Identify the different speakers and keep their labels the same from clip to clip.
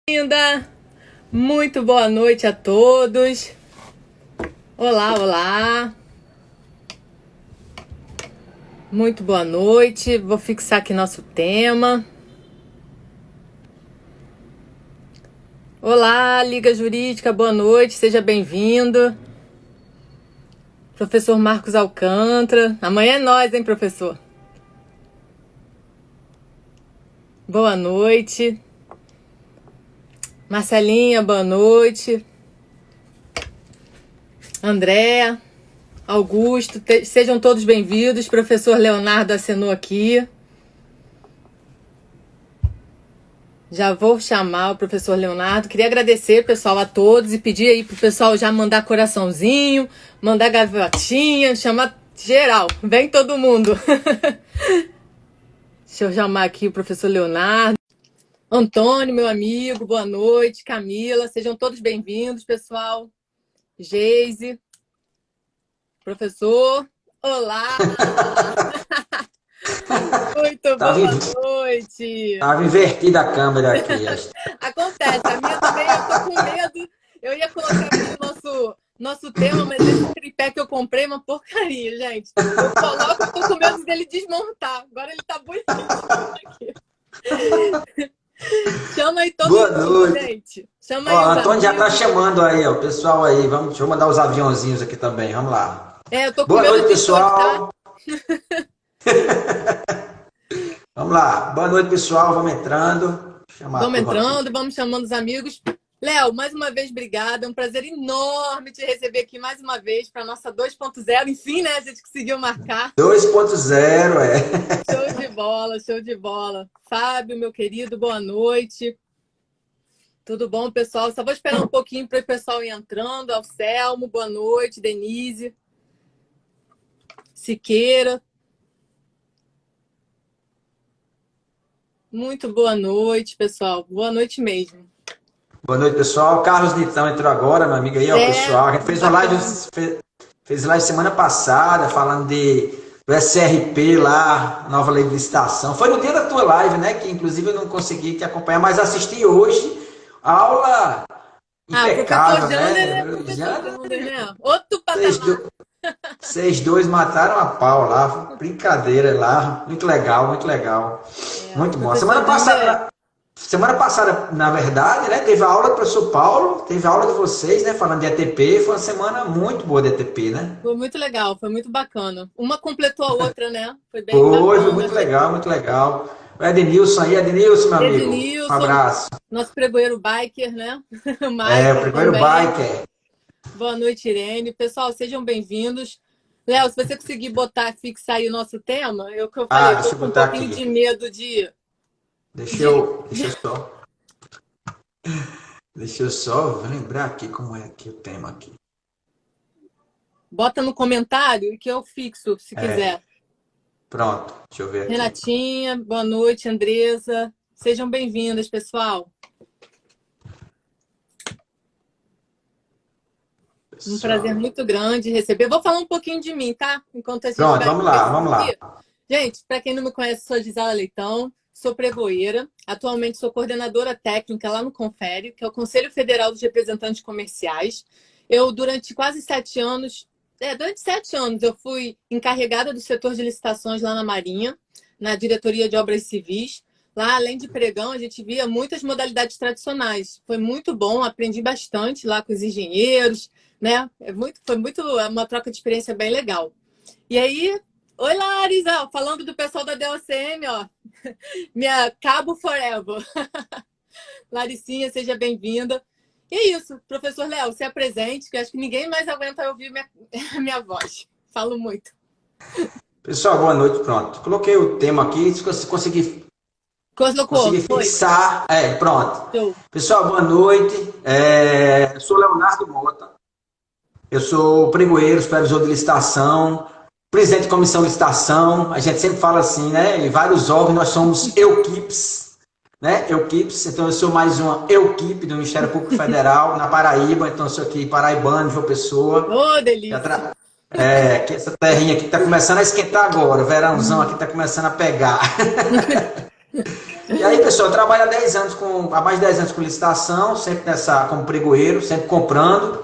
Speaker 1: Linda, muito boa noite a todos. Olá, olá. Muito boa noite. Vou fixar aqui nosso tema. Olá, Liga Jurídica, boa noite, seja bem-vindo. Professor Marcos Alcântara. Amanhã é nós, hein, professor? Boa noite. Marcelinha, boa noite. André, Augusto, sejam todos bem-vindos. Professor Leonardo acenou aqui. Já vou chamar o professor Leonardo. Queria agradecer, pessoal, a todos e pedir aí pro pessoal já mandar coraçãozinho, mandar gavotinha, chamar geral. Vem todo mundo. Deixa eu chamar aqui o professor Leonardo. Antônio, meu amigo, boa noite. Camila, sejam todos bem-vindos, pessoal. Geise, professor, olá! Muito boa noite!
Speaker 2: Estava invertida a câmera aqui.
Speaker 1: Acontece, a minha também, eu tô com medo. Eu ia colocar aqui o nosso tema, mas esse tripé que eu comprei é uma porcaria, gente. Eu coloco, eu tô com medo dele desmontar. Agora ele tá bonitinho aqui. Chama aí todo mundo, gente. Chama aí
Speaker 2: o Antônio já tá chamando aí, ó, o pessoal aí. Deixa eu mandar os aviãozinhos aqui também. Vamos lá.
Speaker 1: Eu tô com
Speaker 2: boa
Speaker 1: medo
Speaker 2: noite,
Speaker 1: de
Speaker 2: pessoal. Vamos lá. Boa noite, pessoal. Vamos entrando.
Speaker 1: Vamos chamando os amigos. Léo, mais uma vez, obrigada. É um prazer enorme te receber aqui mais uma vez para a nossa 2.0. Enfim, né? A gente conseguiu marcar.
Speaker 2: 2.0, é.
Speaker 1: Show de bola, show de bola. Fábio, meu querido, boa noite. Tudo bom, pessoal? Só vou esperar um pouquinho para o pessoal ir entrando. Anselmo, boa noite. Denise. Siqueira. Muito boa noite, pessoal. Boa noite mesmo.
Speaker 2: Boa noite, pessoal. Carlos Nitão entrou agora, meu amigo aí, ó, pessoal. A gente fez uma live, fez live semana passada, falando do SRP lá, nova lei de licitação. Foi no dia da tua live, né? Que inclusive eu não consegui te acompanhar, mas assisti hoje a aula impecável, né?
Speaker 1: Né? Outro patamar.
Speaker 2: Vocês dois mataram a pau lá, brincadeira lá, muito legal, muito legal. Muito bom. Semana passada, na verdade, né, teve a aula do professor Paulo, teve a aula de vocês, né, falando de ETP, foi uma semana muito boa de ETP, né?
Speaker 1: Foi muito legal, foi muito bacana. Uma completou a outra, né? Foi bem bacana.
Speaker 2: Foi muito legal, muito legal. O Edenilson aí, Edenilson, meu amigo, um abraço.
Speaker 1: Nosso pregoeiro biker, né?
Speaker 2: O pregoeiro biker.
Speaker 1: Boa noite, Irene. Pessoal, sejam bem-vindos. Léo, se você conseguir fixar aí o nosso tema, eu que eu falei, eu tô com um pouquinho de medo de...
Speaker 2: Deixa eu só lembrar aqui como é aqui o tema aqui.
Speaker 1: Bota no comentário que eu fixo, se quiser.
Speaker 2: Pronto, deixa eu ver aqui.
Speaker 1: Renatinha, boa noite, Andresa. Sejam bem-vindas, pessoal. Um prazer muito grande receber. Vou falar um pouquinho de mim, tá? Enquanto a gente
Speaker 2: Pronto, vamos lá.
Speaker 1: Gente, para quem não me conhece, sou a Gisela Leitão, sou pregoeira. Atualmente sou coordenadora técnica lá no Confere, que é o Conselho Federal dos Representantes Comerciais. Eu, durante quase 7 anos, eu fui encarregada do setor de licitações lá na Marinha, na Diretoria de Obras Civis. Lá, além de pregão, a gente via muitas modalidades tradicionais. Foi muito bom, aprendi bastante lá com os engenheiros, né? Foi uma troca de experiência bem legal. E aí, oi, Larisa, falando do pessoal da DOCM, ó. Minha Cabo Forever. Laricinha, seja bem-vinda. E é isso, professor Léo, se apresente, que acho que ninguém mais aguenta ouvir minha voz. Falo muito.
Speaker 2: Pessoal, boa noite, pronto. Coloquei o tema aqui, se você conseguir fixar. Pronto. Show. Pessoal, boa noite. Eu sou Leonardo Mota. Eu sou pregoeiro, supervisor de licitação, presidente de comissão de licitação. A gente sempre fala assim, né? Em vários órgãos, nós somos EUQIPs, né? EUQIPs. Então, eu sou mais uma EUQIP do Ministério Público Federal, na Paraíba. Então, eu sou aqui paraibano, João Pessoa.
Speaker 1: Ô, delícia!
Speaker 2: Que essa terrinha aqui está começando a esquentar agora. O verãozão aqui está começando a pegar. E aí, pessoal, eu trabalho há mais de 10 anos com licitação, sempre como pregoeiro, sempre comprando,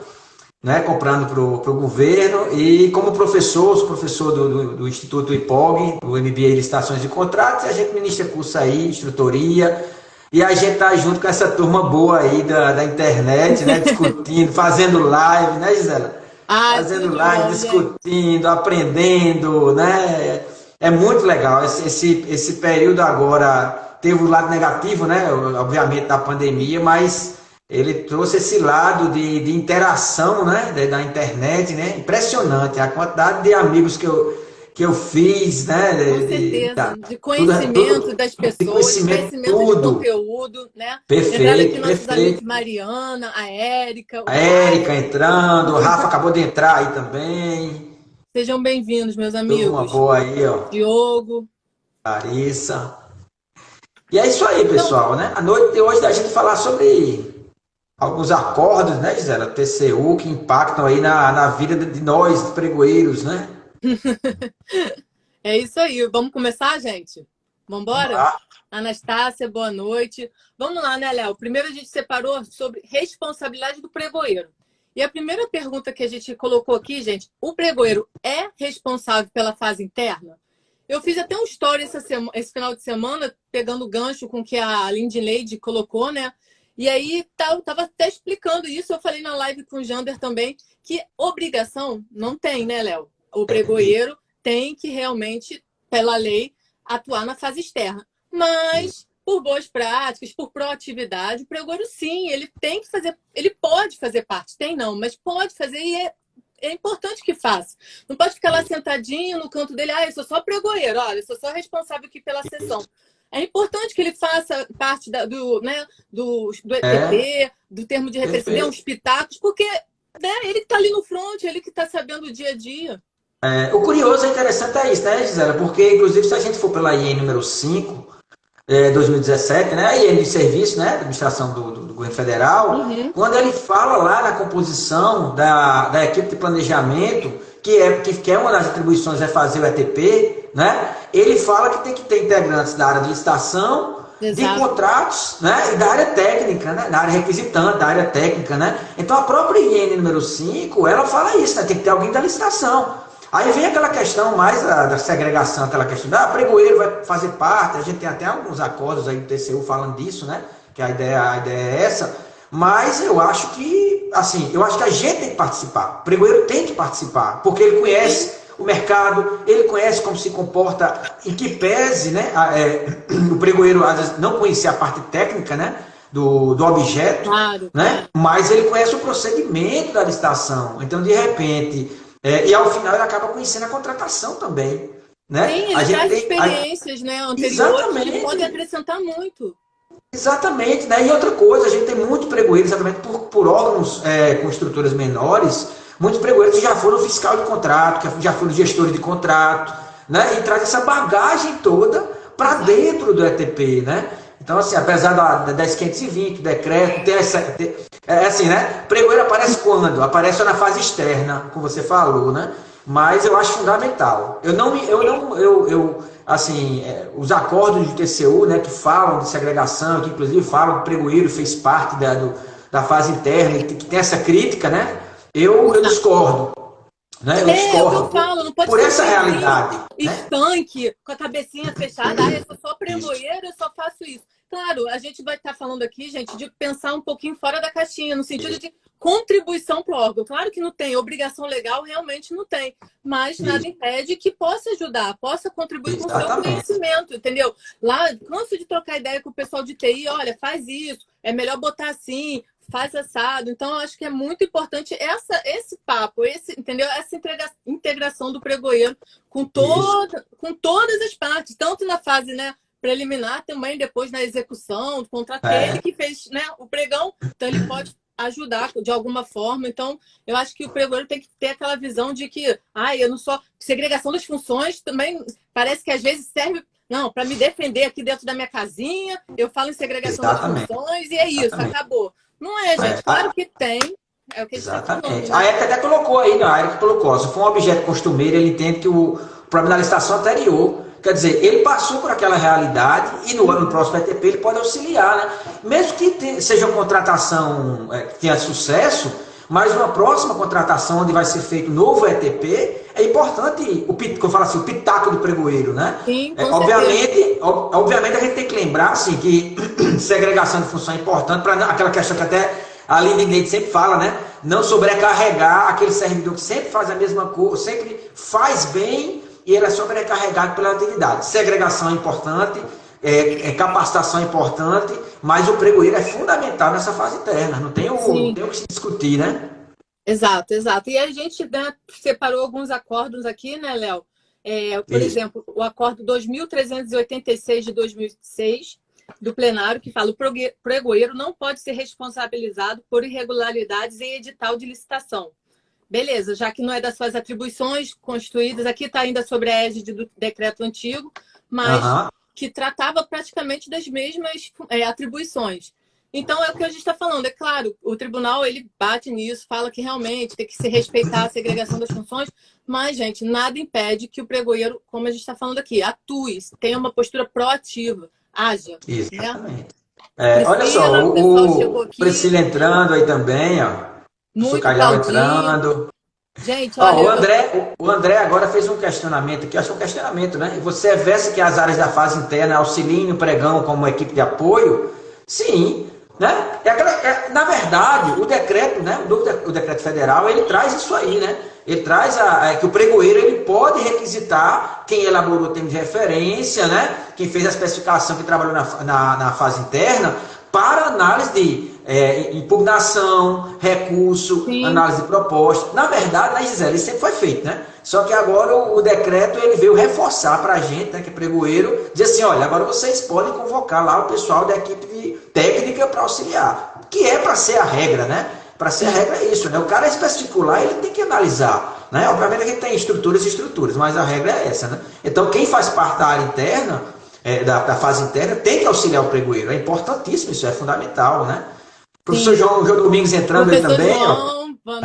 Speaker 2: né, comprando para o governo, e como professor, sou professor do Instituto IPOG, do MBA em Licitações de Contratos, e a gente ministra curso aí, instrutoria, e a gente tá junto com essa turma boa aí da internet, né, discutindo, fazendo live, né, Gisela?
Speaker 1: Ah, tudo
Speaker 2: Fazendo
Speaker 1: de
Speaker 2: live,
Speaker 1: bom, gente.
Speaker 2: discutindo, aprendendo, né? É muito legal. Esse período agora teve o lado negativo, né? Obviamente, da pandemia, mas ele trouxe esse lado de interação, né? Da internet, né? Impressionante a quantidade de amigos que eu fiz, né?
Speaker 1: Com certeza, de
Speaker 2: Tudo
Speaker 1: conhecimento das
Speaker 2: de
Speaker 1: pessoas, de
Speaker 2: conhecimento,
Speaker 1: conhecimento de
Speaker 2: tudo.
Speaker 1: conteúdo, né? Entraram aqui
Speaker 2: Perfeito,
Speaker 1: nossos amigos
Speaker 2: perfeito.
Speaker 1: Mariana, a Érica, o
Speaker 2: A Érica
Speaker 1: Rafa.
Speaker 2: entrando, o Rafa acabou de entrar aí também.
Speaker 1: Sejam bem-vindos, meus
Speaker 2: Turma
Speaker 1: amigos.
Speaker 2: boa aí, ó.
Speaker 1: Diogo.
Speaker 2: Larissa. E é isso aí,
Speaker 1: Então,
Speaker 2: pessoal, né? A noite de hoje a gente falar sobre alguns acordos, né, Gisela? TCU que impactam aí na vida de nós, pregoeiros, né?
Speaker 1: é isso aí. Vamos começar, gente? Vamos
Speaker 2: Vamos
Speaker 1: embora?
Speaker 2: lá.
Speaker 1: Anastácia, boa noite. Vamos lá, né, Léo? Primeiro a gente separou sobre responsabilidade do pregoeiro. E a primeira pergunta que a gente colocou aqui, gente, o pregoeiro é responsável pela fase interna? Eu fiz até um story esse final de semana, pegando o gancho com o que a Lindy Lady colocou, né? E aí tava até explicando isso, eu falei na live com o Jander também, que obrigação não tem, né, Léo? O pregoeiro tem que realmente, pela lei, atuar na fase externa. Mas, por boas práticas, por proatividade, o pregoeiro sim, ele tem que fazer, ele pode fazer parte, tem não, mas pode fazer e é importante que faça. Não pode ficar lá sentadinho no canto dele, eu sou só pregoeiro, olha, eu sou só responsável aqui pela sessão. É importante que ele faça parte do
Speaker 2: É,
Speaker 1: ETP, do termo de referência, dê uns
Speaker 2: perfeito.
Speaker 1: pitacos, porque né, ele que está ali no front, ele que está sabendo o dia a dia.
Speaker 2: O curioso e interessante é isso, né, Gisela? Porque, inclusive, se a gente for pela IN número 5, 2017, né, a IN de serviço, né, da administração do governo federal,
Speaker 1: Uhum.
Speaker 2: quando ele fala lá na composição da equipe de planejamento, que é uma das atribuições é fazer o ETP, né, ele fala que tem que ter integrantes da área de licitação, de
Speaker 1: Exato.
Speaker 2: contratos, né, e da área técnica, né, da área requisitante, da área técnica, né. Então a própria IN número 5 ela fala isso, né, tem que ter alguém da licitação. Aí vem aquela questão mais da segregação, aquela questão da pregoeiro vai fazer parte, a gente tem até alguns acordos aí do TCU falando disso, né? Que a ideia é essa, mas eu acho que, assim, eu acho que a gente tem que participar, o pregoeiro tem que participar, porque ele
Speaker 1: Sim,
Speaker 2: conhece o mercado, ele conhece como se comporta, em que pese, né? O pregoeiro às vezes não conhecer a parte técnica, né? Do objeto,
Speaker 1: claro,
Speaker 2: né?
Speaker 1: claro.
Speaker 2: Mas ele conhece o procedimento da licitação. Então, de repente, e ao final ele acaba conhecendo a contratação também, né?
Speaker 1: Sim,
Speaker 2: A
Speaker 1: ele
Speaker 2: gente
Speaker 1: traz
Speaker 2: tem
Speaker 1: experiências, né, anteriores que podem
Speaker 2: exatamente,
Speaker 1: acrescentar muito.
Speaker 2: exatamente, né? E outra coisa, a gente tem muito pregoeiro, exatamente por órgãos com estruturas menores, muitos pregoeiros que já foram fiscal de contrato, que já foram gestores de contrato, né? E traz essa bagagem toda para
Speaker 1: Exato.
Speaker 2: dentro do ETP, né? Então, assim, apesar da 10.520, o decreto, é assim, né? Pregoeiro aparece quando? Aparece só na fase externa, como você falou, né? Mas eu acho fundamental. Assim, os acordos de TCU, né, que falam de segregação, que inclusive falam que o pregoeiro fez parte da fase interna, e que tem essa crítica, né? Eu
Speaker 1: Exato.
Speaker 2: discordo, né? Eu
Speaker 1: É o que eu
Speaker 2: discordo
Speaker 1: falo, não pode
Speaker 2: por
Speaker 1: ser um
Speaker 2: essa
Speaker 1: juizinho
Speaker 2: realidade, né?
Speaker 1: estanque, com a cabecinha fechada. Eu sou só
Speaker 2: Isso.
Speaker 1: pregoeiro, eu só faço isso. Claro, a gente vai estar falando aqui, gente, de pensar um pouquinho fora da caixinha, no sentido
Speaker 2: Isso.
Speaker 1: de contribuição para o órgão. Claro que não tem, obrigação legal realmente não tem, mas nada
Speaker 2: Isso.
Speaker 1: impede que possa ajudar, possa contribuir com o seu
Speaker 2: Exatamente.
Speaker 1: conhecimento, entendeu? Lá, canso de trocar ideia com o pessoal de TI, olha, faz isso, é melhor botar assim, faz assado. Então, eu acho que é muito importante esse papo, entendeu? Essa integração do pregoeiro
Speaker 2: Isso.
Speaker 1: com todas as partes, tanto na fase, né, preliminar, também depois na execução do contrato, que é ele
Speaker 2: É,
Speaker 1: que fez, né, o pregão, então ele pode ajudar de alguma forma. Então, eu acho que o pregoeiro tem que ter aquela visão de que, eu não sou. Segregação das funções também parece que às vezes serve. Não, para me defender aqui dentro da minha casinha, eu falo em segregação das
Speaker 2: exatamente.
Speaker 1: funções e é isso,
Speaker 2: Exatamente.
Speaker 1: acabou. Não é, gente. Claro que tem. É o que a gente está falando,
Speaker 2: Exatamente. A
Speaker 1: né?
Speaker 2: Érica até colocou aí, não, a Érica colocou, se for um objeto costumeiro, ele entende que o problema da licitação anterior, Quer dizer, ele passou por aquela realidade e no ano próximo ETP ele pode auxiliar, né? Mesmo que seja uma contratação que tenha sucesso, mas uma próxima contratação onde vai ser feito novo ETP, é importante, como eu falo assim, o pitaco do pregoeiro, né?
Speaker 1: Sim, com
Speaker 2: obviamente a gente tem que lembrar assim, que segregação de função é importante para aquela questão que até a Aline Neide sempre fala, né? Não sobrecarregar aquele servidor que sempre faz a mesma coisa, sempre faz bem e ele é sobrecarregado pela atividade. Segregação é importante, capacitação é importante, mas o pregoeiro é fundamental nessa fase interna, não tem o que se discutir, né?
Speaker 1: Exato, exato. E a gente, né, separou alguns acordos aqui, né, Léo? Por exemplo, o acordo 2386 de 2006 do plenário, que fala: o pregoeiro não pode ser responsabilizado por irregularidades em edital de licitação. Beleza, já que não é das suas atribuições constituídas, aqui está ainda sobre a égide do decreto antigo, mas que tratava praticamente das mesmas atribuições. Então, é o que a gente está falando. É claro, o tribunal ele bate nisso, fala que realmente tem que se respeitar a segregação das funções, mas, gente, nada impede que o pregoeiro, como a gente está falando aqui, atue, tenha uma postura proativa, haja.
Speaker 2: Exatamente.
Speaker 1: Né?
Speaker 2: Olha só, o Priscila entrando aí também, ó.
Speaker 1: Muito
Speaker 2: Calhau entrando.
Speaker 1: Gente, olha...
Speaker 2: O André agora fez um questionamento aqui, acho que é um questionamento, né? Você é versa que as áreas da fase interna auxiliem o pregão como equipe de apoio? Sim, né? Na verdade, o decreto, né? O decreto federal, ele traz isso aí, né? Ele traz que o pregoeiro ele pode requisitar quem elaborou o termo de referência, né? Quem fez a especificação, que trabalhou na fase interna, para análise de impugnação, recurso, análise de proposta. Na verdade, né, Gisele, isso sempre foi feito, né? Só que agora o decreto ele veio reforçar para a gente, né, que é pregoeiro, dizer assim, olha, agora vocês podem convocar lá o pessoal da equipe técnica para auxiliar, que é para ser a regra, né? Para ser a regra é isso, né? O cara especificou lá, ele tem que analisar, né? Obviamente a gente tem estruturas e estruturas, mas a regra é essa, né? Então quem faz parte da área interna, da fase interna, tem que auxiliar o pregoeiro. É importantíssimo, isso é fundamental, né? Professor João Domingos entrando aí também.
Speaker 1: João, vamos.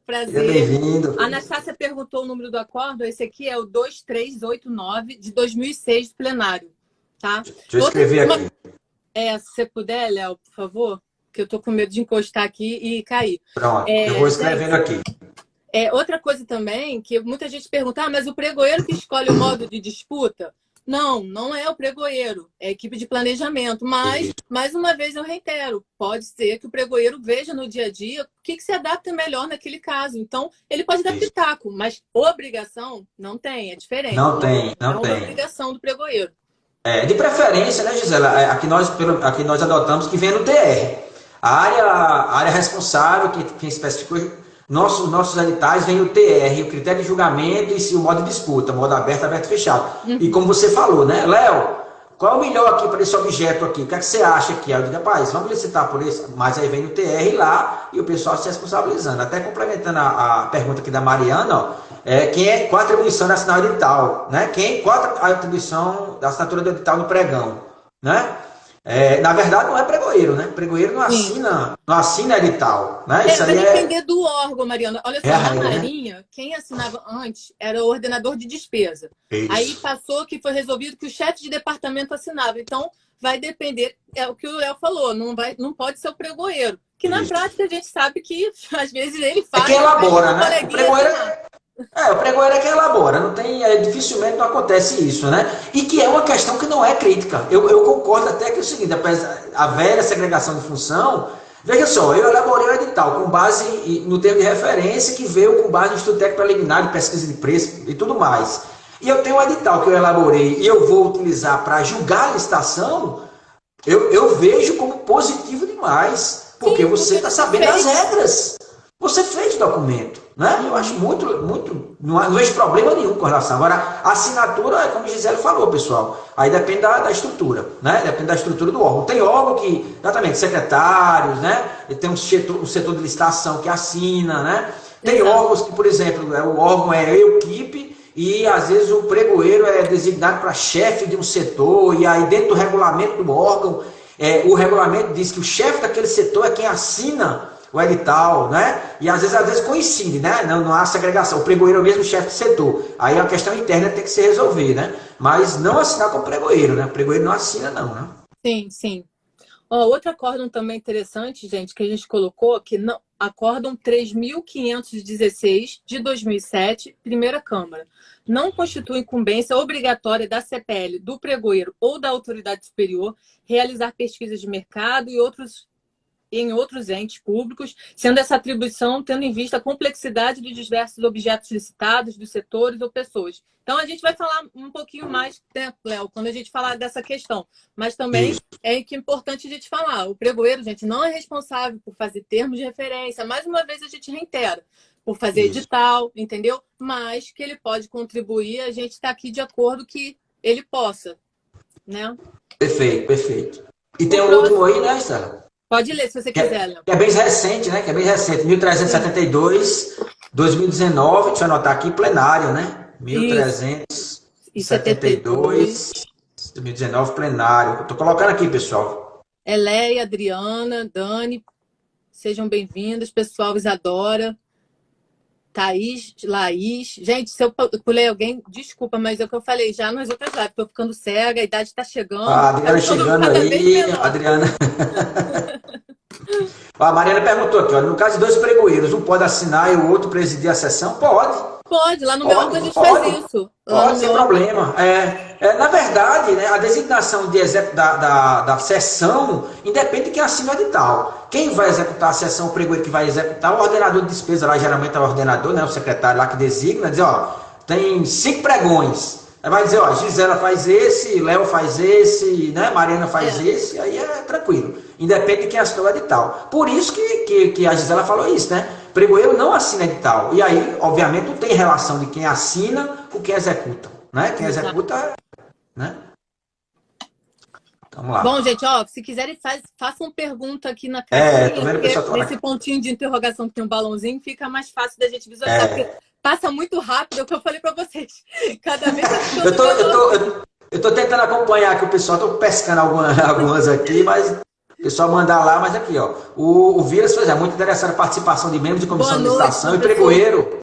Speaker 1: Prazer.
Speaker 2: Bem-vindo.
Speaker 1: A Anastácia perguntou o número do acordo. Esse aqui é o 2389 de 2006 do plenário. Tá?
Speaker 2: Deixa eu escrever aqui.
Speaker 1: Se você puder, Léo, por favor, que eu tô com medo de encostar aqui e cair.
Speaker 2: Pronto, eu vou escrevendo aqui.
Speaker 1: Outra coisa também, que muita gente pergunta, mas o pregoeiro que escolhe o modo de disputa? Não é o pregoeiro, é a equipe de planejamento. Mas, mais uma vez, eu reitero, pode ser que o pregoeiro veja no dia a dia o que se adapta melhor naquele caso. Então, ele pode dar pitaco, mas obrigação não tem, é diferente.
Speaker 2: Não tem.
Speaker 1: É uma obrigação do pregoeiro.
Speaker 2: De preferência, né, Gisela? Aqui nós adotamos que venha no TR. A área responsável, quem especificou... Nossos editais vem o TR, o critério de julgamento e o modo de disputa, modo aberto, aberto, fechado. E como você falou, né, Léo, qual é o melhor aqui para esse objeto aqui? O que é que você acha aqui? Aí eu digo, rapaz, vamos licitar por isso. Mas aí vem o TR lá e o pessoal se responsabilizando. Até complementando a pergunta aqui da Mariana, ó, qual a atribuição da assinatura do edital? Né? Qual a atribuição da assinatura do edital no pregão? Né? Na verdade, não é pregoeiro, né? Pregoeiro não assina edital, né?
Speaker 1: Isso aí depender do órgão, Mariana. Olha só, na Marinha, quem assinava antes era o ordenador de despesa. Isso. Aí passou que foi resolvido que o chefe de departamento assinava. Então, vai depender, é o que o Léo falou, não pode ser o pregoeiro. Que na prática a gente sabe que às vezes ele faz.
Speaker 2: Quem elabora, né? O pregoeiro é quem elabora, dificilmente não acontece isso, né? E que é uma questão que não é crítica. Eu concordo até que é o seguinte, a velha segregação de função, veja só, eu elaborei o edital com base no termo de referência que veio com base no estudo técnico preliminar de pesquisa de preço e tudo mais. E eu tenho um edital que eu elaborei e eu vou utilizar para julgar a licitação, eu vejo como positivo demais, porque você está sabendo as regras. Você fez o documento, né? Eu acho não vejo problema nenhum com relação. Agora, a assinatura, como a Gisele falou, pessoal, aí depende da estrutura, né? Depende da estrutura do órgão. Tem órgão que, exatamente, secretários, né? Tem um setor de licitação que assina, né? Tem órgãos que, por exemplo, o órgão é equipe e, às vezes, o pregoeiro é designado para chefe de um setor e aí, dentro do regulamento do órgão, o regulamento diz que o chefe daquele setor é quem assina o edital, né? E às vezes coincide, né? Não há segregação. O pregoeiro é o mesmo chefe de setor. Aí a questão interna tem que se resolver, né? Mas não assinar com o pregoeiro, né? O pregoeiro não assina, não, né?
Speaker 1: Sim, sim. Ó, outro acórdão também interessante, gente, que a gente colocou, que não, acórdão 3.516 de 2007, primeira Câmara. Não constitui incumbência obrigatória da CPL, do pregoeiro ou da autoridade superior realizar pesquisas de mercado em outros entes públicos, sendo essa atribuição tendo em vista a complexidade dos diversos objetos licitados, dos setores ou pessoas. Então, a gente vai falar um pouquinho mais, né, Léo, quando a gente falar dessa questão. Mas também
Speaker 2: Isso.
Speaker 1: é que é importante a gente falar. O pregoeiro, gente, não é responsável por fazer termos de referência. Mais uma vez, a gente reitera. Por fazer edital, entendeu? Mas que ele pode contribuir, a gente está aqui de acordo que ele possa, né?
Speaker 2: Perfeito, perfeito. E tem um último aí, né, Estela?
Speaker 1: Pode ler, se você quiser, Léo.
Speaker 2: Que é bem recente, né? Que é bem recente. 1372, 2019, deixa eu anotar aqui, plenário, né? 1372, 2019, plenário. Estou colocando aqui, pessoal.
Speaker 1: Eleia, Adriana, Dani, sejam bem-vindos. Pessoal, Isadora, Thaís, Laís. Gente, se eu pulei alguém, desculpa, mas é o que eu falei já nas outras lives. Estou ficando cega, a idade está chegando.
Speaker 2: A Adriana chegando aí. Adriana. A Mariana perguntou aqui, ó, no caso de dois pregoeiros, um pode assinar e o outro presidir a sessão? Pode.
Speaker 1: Pode, lá no meu órgão a gente faz isso.
Speaker 2: Pode, sem problema. Na verdade, né, a designação da sessão independe de quem assina o edital. Quem vai executar a sessão, o pregoeiro que vai executar, o ordenador de despesa lá, geralmente é o ordenador, né, o secretário lá que designa, diz, ó, tem 5 pregões. Aí vai dizer, ó, Gisela faz esse, Léo faz esse, né, Mariana faz esse, aí é tranquilo. Independe de quem assinou o edital. Por isso que a Gisela falou isso, né? Pregoeiro não assina edital. E aí, obviamente, não tem relação de quem assina com quem executa, né? Quem executa, né? Vamos lá.
Speaker 1: Bom, gente, ó, se quiserem, façam pergunta aqui na caixinha, porque nesse pontinho de interrogação que tem um balãozinho, fica mais fácil da gente visualizar, porque passa muito rápido, é o que eu falei para vocês. Cada vez
Speaker 2: eu tô tentando acompanhar aqui o pessoal, tô pescando algumas aqui, mas o pessoal mandar lá, mas aqui, ó, o Vilas é muito interessado na participação de membros de comissão de licitação e pregoeiro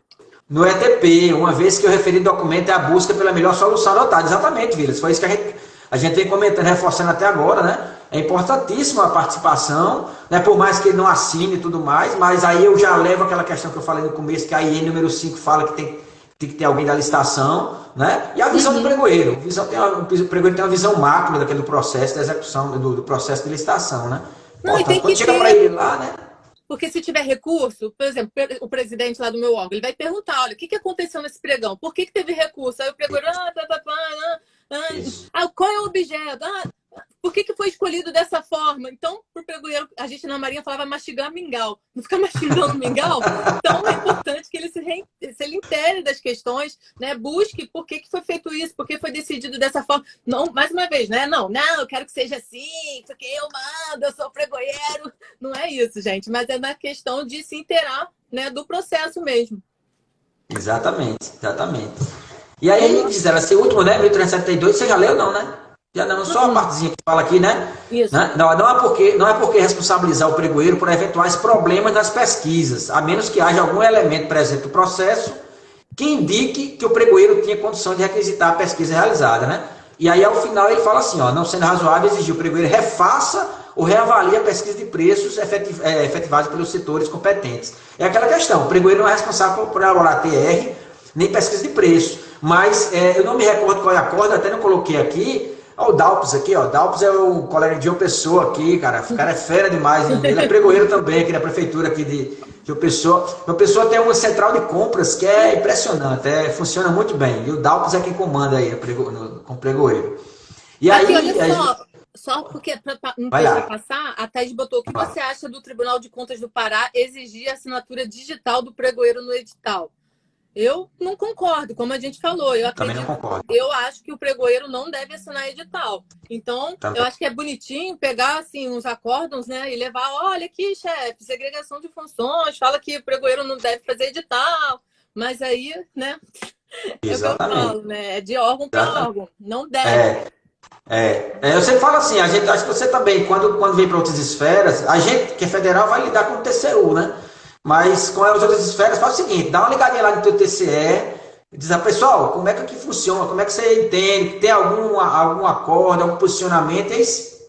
Speaker 2: no ETP, uma vez que o referido documento é a busca pela melhor solução adotada. Exatamente, Vilas, foi isso que a gente vem comentando, reforçando até agora, né? É importantíssima a participação, né? Por mais que ele não assine e tudo mais, mas aí eu já levo aquela questão que eu falei no começo, que a IN número 5 fala que tem que ter alguém da licitação, né? E a visão do pregoeiro. O pregoeiro tem uma visão macro daquele processo de execução, do processo de licitação, né?
Speaker 1: Não,
Speaker 2: portanto, quando chega para ele lá, né?
Speaker 1: Porque se tiver recurso, por exemplo, o presidente lá do meu órgão, ele vai perguntar, olha, o que aconteceu nesse pregão? Por que teve recurso? Aí o pregoeiro, qual é o objeto? Por que foi escolhido dessa forma? Então, para o pregoeiro, a gente na Marinha falava mastigar mingau. Não ficar mastigando mingau? Então, é importante que ele se ele intere das questões, né? Busque por que foi feito isso, por que foi decidido dessa forma. Não, mais uma vez, né? Não, eu quero que seja assim, porque eu mando, eu sou pregoeiro. Não é isso, gente. Mas é na questão de se inteirar, né, do processo mesmo.
Speaker 2: Exatamente. E aí, Gisela, esse último, né? 1372, você já leu, não, né? Já não, só a partezinha que fala aqui, né?
Speaker 1: Isso.
Speaker 2: Não é porque responsabilizar o pregoeiro por eventuais problemas nas pesquisas, a menos que haja algum elemento presente no processo que indique que o pregoeiro tinha condição de requisitar a pesquisa realizada, né? E aí, ao final, ele fala assim, ó, não sendo razoável exigir o pregoeiro refaça ou reavalie a pesquisa de preços efetivada pelos setores competentes. É aquela questão, o pregoeiro não é responsável por elaborar TR, nem pesquisa de preço, mas eu não me recordo qual é a corda, até não coloquei aqui. Olha o Dalpes aqui, ó. Dalpes é o colega de João Pessoa aqui, cara. O cara é fera demais. Hein? Ele é pregoeiro também aqui na prefeitura aqui de João Pessoa. João Pessoa tem uma central de compras que é impressionante, funciona muito bem. E o Dalpes é quem comanda aí com o pregoeiro. E
Speaker 1: aqui,
Speaker 2: aí,
Speaker 1: olha só porque não deixa passar, a Thaís botou o que você acha do Tribunal de Contas do Pará exigir a assinatura digital do pregoeiro no edital? Eu não concordo, como a gente falou.
Speaker 2: Também não concordo.
Speaker 1: Eu acho que o pregoeiro não deve assinar edital. Então, eu acho que é bonitinho pegar assim, uns acórdãos, né? E levar, olha aqui, chefe, segregação de funções, fala que o pregoeiro não deve fazer edital. Mas aí, né?
Speaker 2: Exatamente.
Speaker 1: É o que eu falo, né? É de órgão para órgão. Não deve.
Speaker 2: Eu sempre falo assim, a gente, acho que você também, quando vem para outras esferas, a gente que é federal vai lidar com o TCU, né? Mas com as outras esferas, faz o seguinte, dá uma ligadinha lá no teu TCE, diz, pessoal, como é que aqui funciona, como é que você entende, tem algum acordo, algum posicionamento, e aí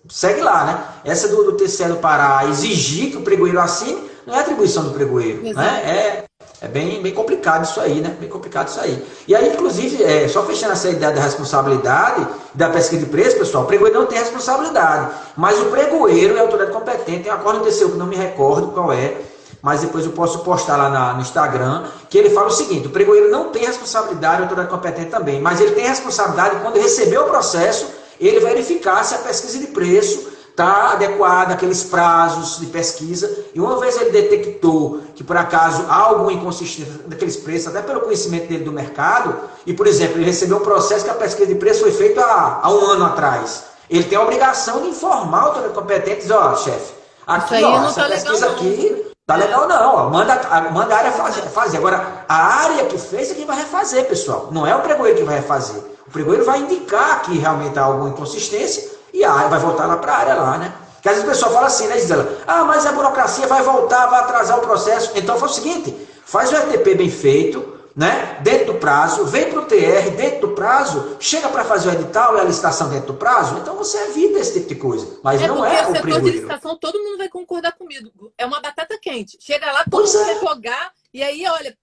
Speaker 2: segue lá, né? Essa do TCE do Pará, exigir que o pregoeiro assine, não é atribuição do pregoeiro,
Speaker 1: Exato.
Speaker 2: né? É bem complicado isso aí, né? Bem complicado isso aí. E aí, inclusive, só fechando essa ideia da responsabilidade da pesquisa de preço, pessoal, o pregoeiro não tem responsabilidade, mas o pregoeiro é a autoridade competente, tem um acordo do TCU que não me recordo qual é, mas depois eu posso postar lá no Instagram, que ele fala o seguinte, o pregoeiro não tem responsabilidade, a autoridade competente também, mas ele tem responsabilidade quando receber o processo, ele verificar se a pesquisa de preço está adequada àqueles prazos de pesquisa, e uma vez ele detectou que por acaso há alguma inconsistência daqueles preços, até pelo conhecimento dele do mercado, e por exemplo, ele recebeu um processo que a pesquisa de preço foi feita há um ano atrás, ele tem a obrigação de informar a autoridade competente e dizer, ó, chefe, aqui, ó, essa pesquisa aqui tá legal não, ó, manda a área fazer. Agora, a área que fez é quem vai refazer, pessoal, não é o pregoeiro que vai refazer. O pregoeiro vai indicar que realmente há alguma inconsistência e a área vai voltar lá para a área lá, né? Porque às vezes o pessoal fala assim, né? Diz ela, mas a burocracia vai voltar, vai atrasar o processo. Então faz o seguinte, faz o RTP bem feito, né? Dentro do prazo, vem para o TR dentro do prazo, chega para fazer o edital e a licitação dentro do prazo, então você evita esse tipo de coisa. Mas não é o
Speaker 1: Porque o setor de licitação, todo mundo vai concordar comigo. É uma batata quente. Chega lá, todo mundo quer jogar, e aí, olha,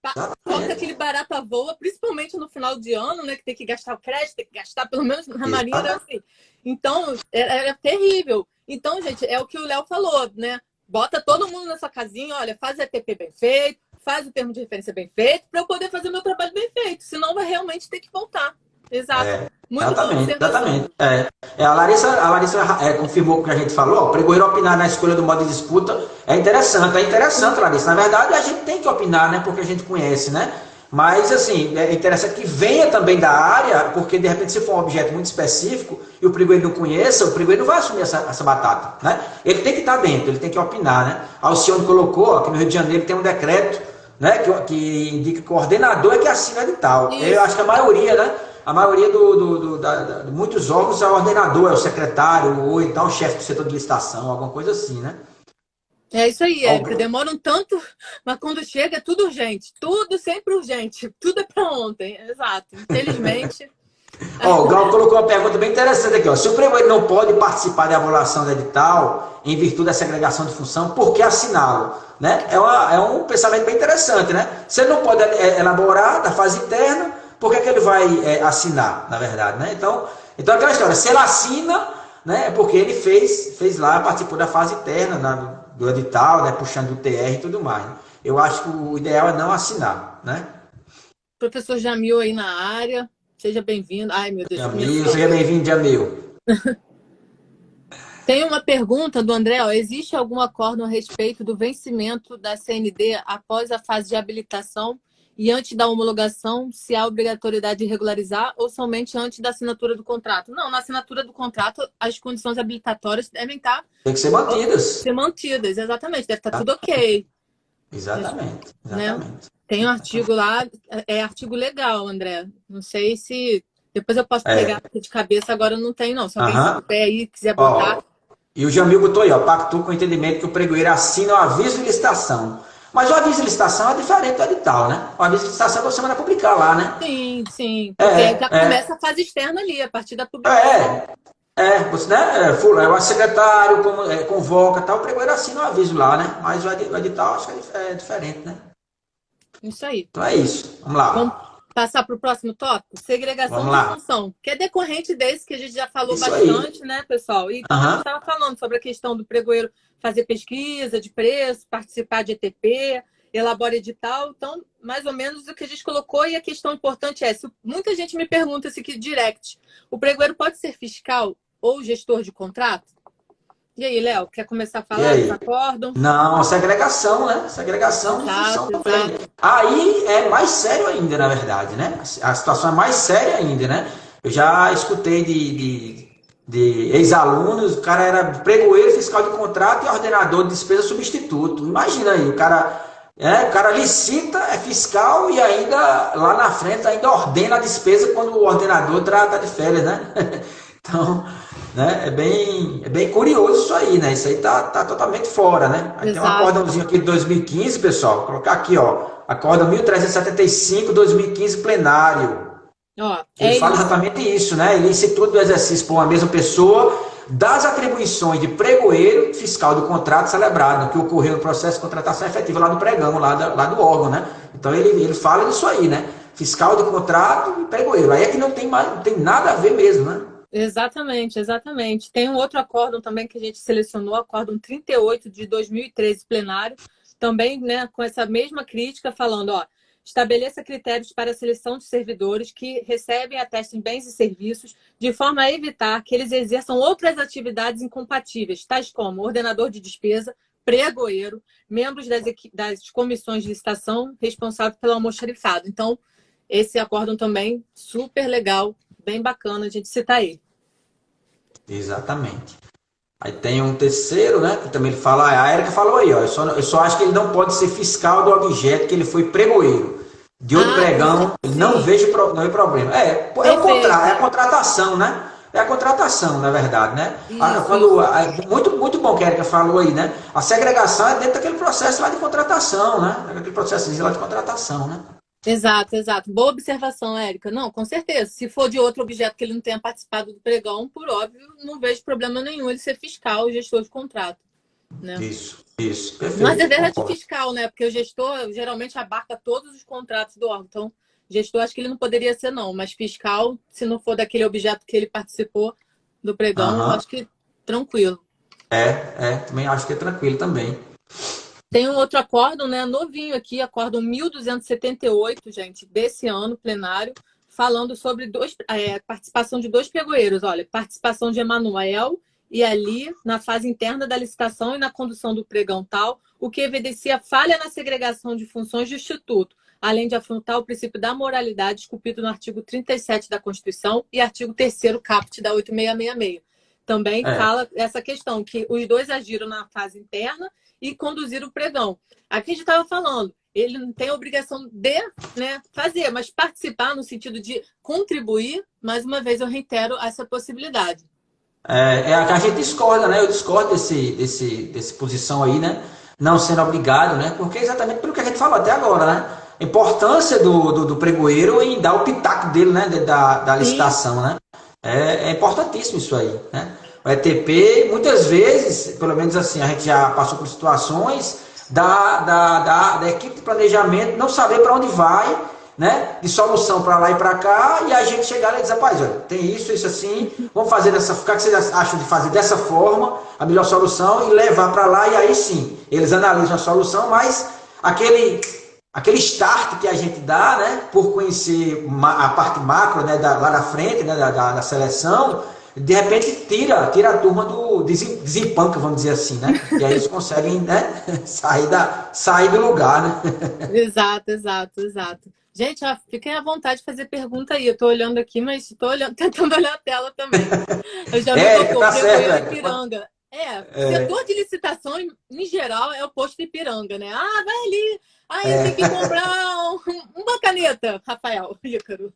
Speaker 1: toca aquele barata voa, principalmente no final de ano, né? Que tem que gastar o crédito, tem que gastar, pelo menos na Marinha era assim. Então, era terrível. Então, gente, é o que o Léo falou, né? Bota todo mundo nessa casinha, olha, faz o ETP bem feito, faz o termo de referência bem feito, para eu poder fazer meu trabalho bem feito. Senão vai realmente ter que voltar. Exato. Muito bom
Speaker 2: Exatamente,
Speaker 1: observação.
Speaker 2: exatamente. A Larissa confirmou o que a gente falou, o pregoeiro opinar na escolha do modo de disputa é interessante, Larissa. Na verdade, a gente tem que opinar, né? Porque a gente conhece, né? Mas, assim, é interessante que venha também da área, porque de repente, se for um objeto muito específico e o pregoeiro não conheça, o pregoeiro não vai assumir essa batata, né? Ele tem que estar dentro, ele tem que opinar, né? A Alcione colocou, ó, que no Rio de Janeiro tem um decreto, né? Que indica que o coordenador é que assina o edital. Eu acho que a maioria, né? A maioria de muitos órgãos é o ordenador, é o secretário, ou então o chefe do setor de licitação, alguma coisa assim, né?
Speaker 1: É isso aí, Érica. Demora um tanto, mas quando chega é tudo urgente. Tudo sempre urgente. Tudo é para ontem. Exato. Infelizmente.
Speaker 2: O Gal colocou uma pergunta bem interessante aqui. Ó. Se o pregoeiro não pode participar da avaliação do edital, em virtude da segregação de função, por que assiná-lo? Né? É um pensamento bem interessante, né? Se ele não pode elaborar da fase interna, por que ele vai assinar, na verdade? Né? Então, aquela história, se ele assina, né, é porque ele fez lá, participou da fase interna, do edital, né, puxando o TR e tudo mais. Né? Eu acho que o ideal é não assinar, né?
Speaker 1: Professor Jamil aí na área, seja bem-vindo. Ai, meu Deus.
Speaker 2: Jamil, seja bem-vindo, Jamil.
Speaker 1: Tem uma pergunta do André, ó, existe algum acordo a respeito do vencimento da CND após a fase de habilitação e antes da homologação, se há obrigatoriedade de regularizar ou somente antes da assinatura do contrato? Não, na assinatura do contrato, as condições habilitatórias devem estar...
Speaker 2: Tem que ser mantidas.
Speaker 1: Ser mantidas, exatamente. Deve estar tudo ok.
Speaker 2: Exatamente.
Speaker 1: Né? Tem um artigo lá, é artigo legal, André. Não sei se... Depois eu posso pegar aqui de cabeça, agora não tem, não. Se alguém souber aí, quiser botar...
Speaker 2: E o Jamil botou aí, ó, pactou com o entendimento que o pregoeiro assina o aviso de licitação. Mas o aviso de licitação é diferente do edital, né? O aviso de licitação você manda publicar lá, né?
Speaker 1: Sim. Porque já começa a fase externa ali, a partir da publicação.
Speaker 2: Você, né? O secretário convoca, tal, o pregoeiro assina o aviso lá, né? Mas o edital acho que é diferente, né?
Speaker 1: Isso aí.
Speaker 2: Então é isso. Vamos lá.
Speaker 1: Vamos passar para o próximo tópico? Segregação de função, que é decorrente desse que a gente já falou isso bastante, aí. Né, pessoal? Então, a gente estava falando sobre a questão do pregoeiro fazer pesquisa de preço, participar de ETP, elabora edital. Então, mais ou menos o que a gente colocou. E a questão importante é, muita gente me pergunta se aqui direct, o pregoeiro pode ser fiscal ou gestor de contrato? E aí, Léo, quer começar a falar dos acordos?
Speaker 2: Não, segregação, né? Segregação de função também. Aí é mais sério ainda, na verdade, né? A situação é mais séria ainda, né? Eu já escutei de ex-alunos, o cara era pregoeiro, fiscal de contrato e ordenador de despesa substituto. Imagina aí, o cara licita, é fiscal e ainda lá na frente ainda ordena a despesa quando o ordenador tá de férias, né? Então, né, é bem curioso isso aí, né? Isso aí tá totalmente fora, né? Aí tem um
Speaker 1: Exato.
Speaker 2: acórdãozinho aqui de 2015, pessoal. Vou colocar aqui, ó. Acórdão 1375, 2015, plenário.
Speaker 1: Ó,
Speaker 2: Ele
Speaker 1: é
Speaker 2: fala
Speaker 1: isso.
Speaker 2: exatamente isso, né? Ele institui do exercício por uma mesma pessoa das atribuições de pregoeiro fiscal do contrato celebrado, que ocorreu no processo de contratação efetiva lá do pregão, lá do órgão, né? Então ele fala disso aí, né? Fiscal de contrato e pregoeiro. Aí é que não tem nada a ver mesmo, né?
Speaker 1: Exatamente, exatamente. Tem um outro acórdão também que a gente selecionou, acórdão 38 de 2013, plenário, também, né, com essa mesma crítica, falando, ó, estabeleça critérios para a seleção de servidores que recebem e atestem bens e serviços, de forma a evitar que eles exerçam outras atividades incompatíveis, tais como ordenador de despesa, pregoeiro, membros das comissões de licitação responsável pelo almoxarifado. Então, esse acórdão também super legal, bem bacana a gente citar ele.
Speaker 2: Exatamente. Aí tem um terceiro, né? Que também ele fala, a Érica falou aí, ó. Eu só acho que ele não pode ser fiscal do objeto que ele foi pregoeiro. De outro pregão, ele não
Speaker 1: sim.
Speaker 2: vejo problema. É o contrato, é a contratação, né? É a contratação, na verdade, né? Muito bom que a Érica falou aí, né? A segregação é dentro daquele processo lá de contratação, né? Daquele processo lá de contratação, né?
Speaker 1: Exato, exato. Boa observação, Érica. Não, com certeza. Se for de outro objeto que ele não tenha participado do pregão, por óbvio, não vejo problema nenhum ele ser fiscal, gestor de contrato, né?
Speaker 2: Isso,
Speaker 1: Mas é
Speaker 2: perfeito,
Speaker 1: verdade
Speaker 2: concordo.
Speaker 1: fiscal, né? Porque o gestor geralmente abarca todos os contratos do órgão. Então, gestor acho que ele não poderia ser, não. Mas fiscal, se não for daquele objeto que ele participou do pregão, eu
Speaker 2: Aham.
Speaker 1: acho que tranquilo.
Speaker 2: Também acho que é tranquilo também.
Speaker 1: Tem um outro acórdão, né, novinho aqui, acórdão 1278, gente, desse ano, plenário, falando sobre participação de dois pregoeiros. Olha, participação de Emanuel e Ali na fase interna da licitação e na condução do pregão tal, o que evidencia falha na segregação de funções do Instituto, além de afrontar o princípio da moralidade esculpido no artigo 37 da Constituição e artigo 3º caput da 8666. Também
Speaker 2: É.
Speaker 1: fala essa questão, que os dois agiram na fase interna e conduzir o pregão. Aqui a gente estava falando, ele não tem a obrigação de, né, fazer, mas participar no sentido de contribuir, mais uma vez eu reitero essa possibilidade.
Speaker 2: A gente discorda, né? Eu discordo desse posição aí, né? Não sendo obrigado, né? Porque é exatamente pelo que a gente falou até agora, né? A importância do pregoeiro em dar o pitaco dele, né? Da
Speaker 1: Sim,
Speaker 2: licitação, né? É importantíssimo isso aí, né? O ETP, muitas vezes, pelo menos assim, a gente já passou por situações da equipe de planejamento não saber para onde vai, né? De solução para lá e para cá, e a gente chegar lá e dizer, rapaz, olha, tem isso assim, vamos fazer dessa forma, o que vocês acham de fazer dessa forma, a melhor solução, e levar para lá, e aí sim, eles analisam a solução, mas aquele start que a gente dá, né, por conhecer a parte macro, né, lá da frente, né, da seleção, de repente tira a turma desempanca, vamos dizer assim, né? E aí eles conseguem, né, sair do lugar, né?
Speaker 1: exato, exato, exato. Gente, ó, fiquem à vontade de fazer pergunta aí. Eu estou olhando aqui, mas estou olhando, tentando olhar a tela também. Eu já me tocou,
Speaker 2: Tá certo,
Speaker 1: pregoeiro
Speaker 2: Érica.
Speaker 1: Ipiranga. Setor de licitação, em geral, é o posto de Ipiranga, né? Ah, vai ali. Ah, eu tenho que comprar uma caneta, Rafael Ícaro.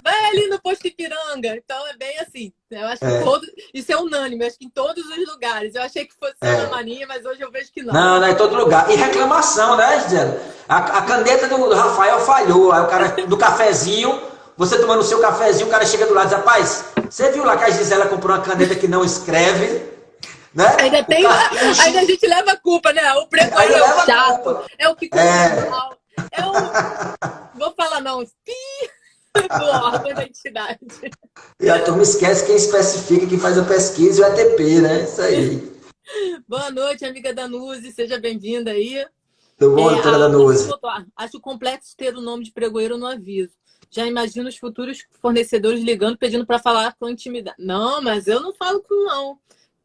Speaker 1: Vai ali no posto de Ipiranga. Então, é bem assim. Eu acho que isso é unânime, acho que em todos os lugares. Eu achei que fosse só na Marinha, mas hoje eu vejo que não.
Speaker 2: Não, é em todo lugar. E reclamação, né, Gisele? A caneta do Rafael falhou. Aí o cara do cafezinho, você tomando o seu cafezinho, o cara chega do lado e diz, rapaz, você viu lá que a Gisela comprou uma caneta que não escreve? Né?
Speaker 1: Ainda a gente leva a culpa, né? O pregoeiro é o chato, é o que conta mal, é o. Vou falar não, do órgão da entidade.
Speaker 2: E a turma esquece quem especifica, quem faz a pesquisa e o ETP, né? Isso aí.
Speaker 1: Boa noite, amiga Danuse, seja bem-vinda aí.
Speaker 2: Do bom, doutora
Speaker 1: A Danuse
Speaker 2: Danuse.
Speaker 1: botou, acho complexo ter o nome de pregoeiro no aviso. Já imagino os futuros fornecedores ligando, pedindo para falar com intimidade. Não, mas eu não falo com não.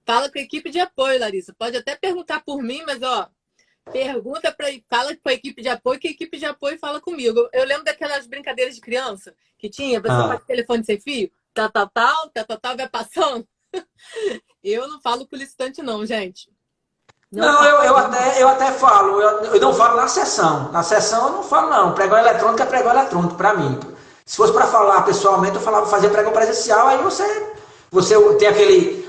Speaker 1: Fala com a equipe de apoio, Larissa. Pode até perguntar por mim, mas ó, fala com a equipe de apoio, que a equipe de apoio fala comigo. Eu lembro daquelas brincadeiras de criança que tinha, você faz telefone sem fio, tal, vai passando. Eu não falo com o licitante, não, gente.
Speaker 2: Não, eu até falo, eu não falo na sessão. Na sessão eu não falo, não. Pregão eletrônico é pregão eletrônico, para mim. Se fosse para falar pessoalmente, eu falava fazer pregão presencial, aí você tem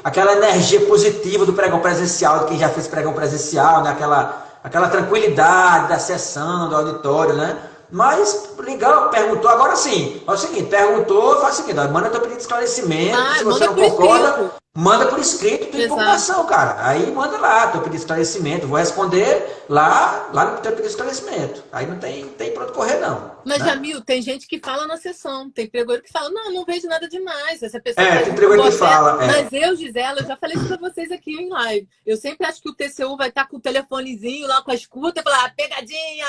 Speaker 2: aquela energia positiva do pregão presencial, de quem já fez pregão presencial, né? Aquela tranquilidade da sessão, do auditório, né? Mas, legal, perguntou. Agora sim, é o seguinte, perguntou, faz o seguinte, manda teu pedido de esclarecimento, se você não concorda, manda por escrito tua impugnação, cara. Aí manda lá teu pedido de esclarecimento, vou responder lá no teu pedido de esclarecimento. Aí não tem pra onde correr, não.
Speaker 1: Mas,
Speaker 2: né?
Speaker 1: Jamil, tem gente que fala na sessão, tem pregoeiro que fala, não vejo nada demais, essa pessoa...
Speaker 2: tem pregoeiro que fala.
Speaker 1: Mas eu, Gisela, eu já falei isso pra vocês aqui em live. Eu sempre acho que o TCU vai estar com o telefonezinho lá com a escuta e falar, pegadinha,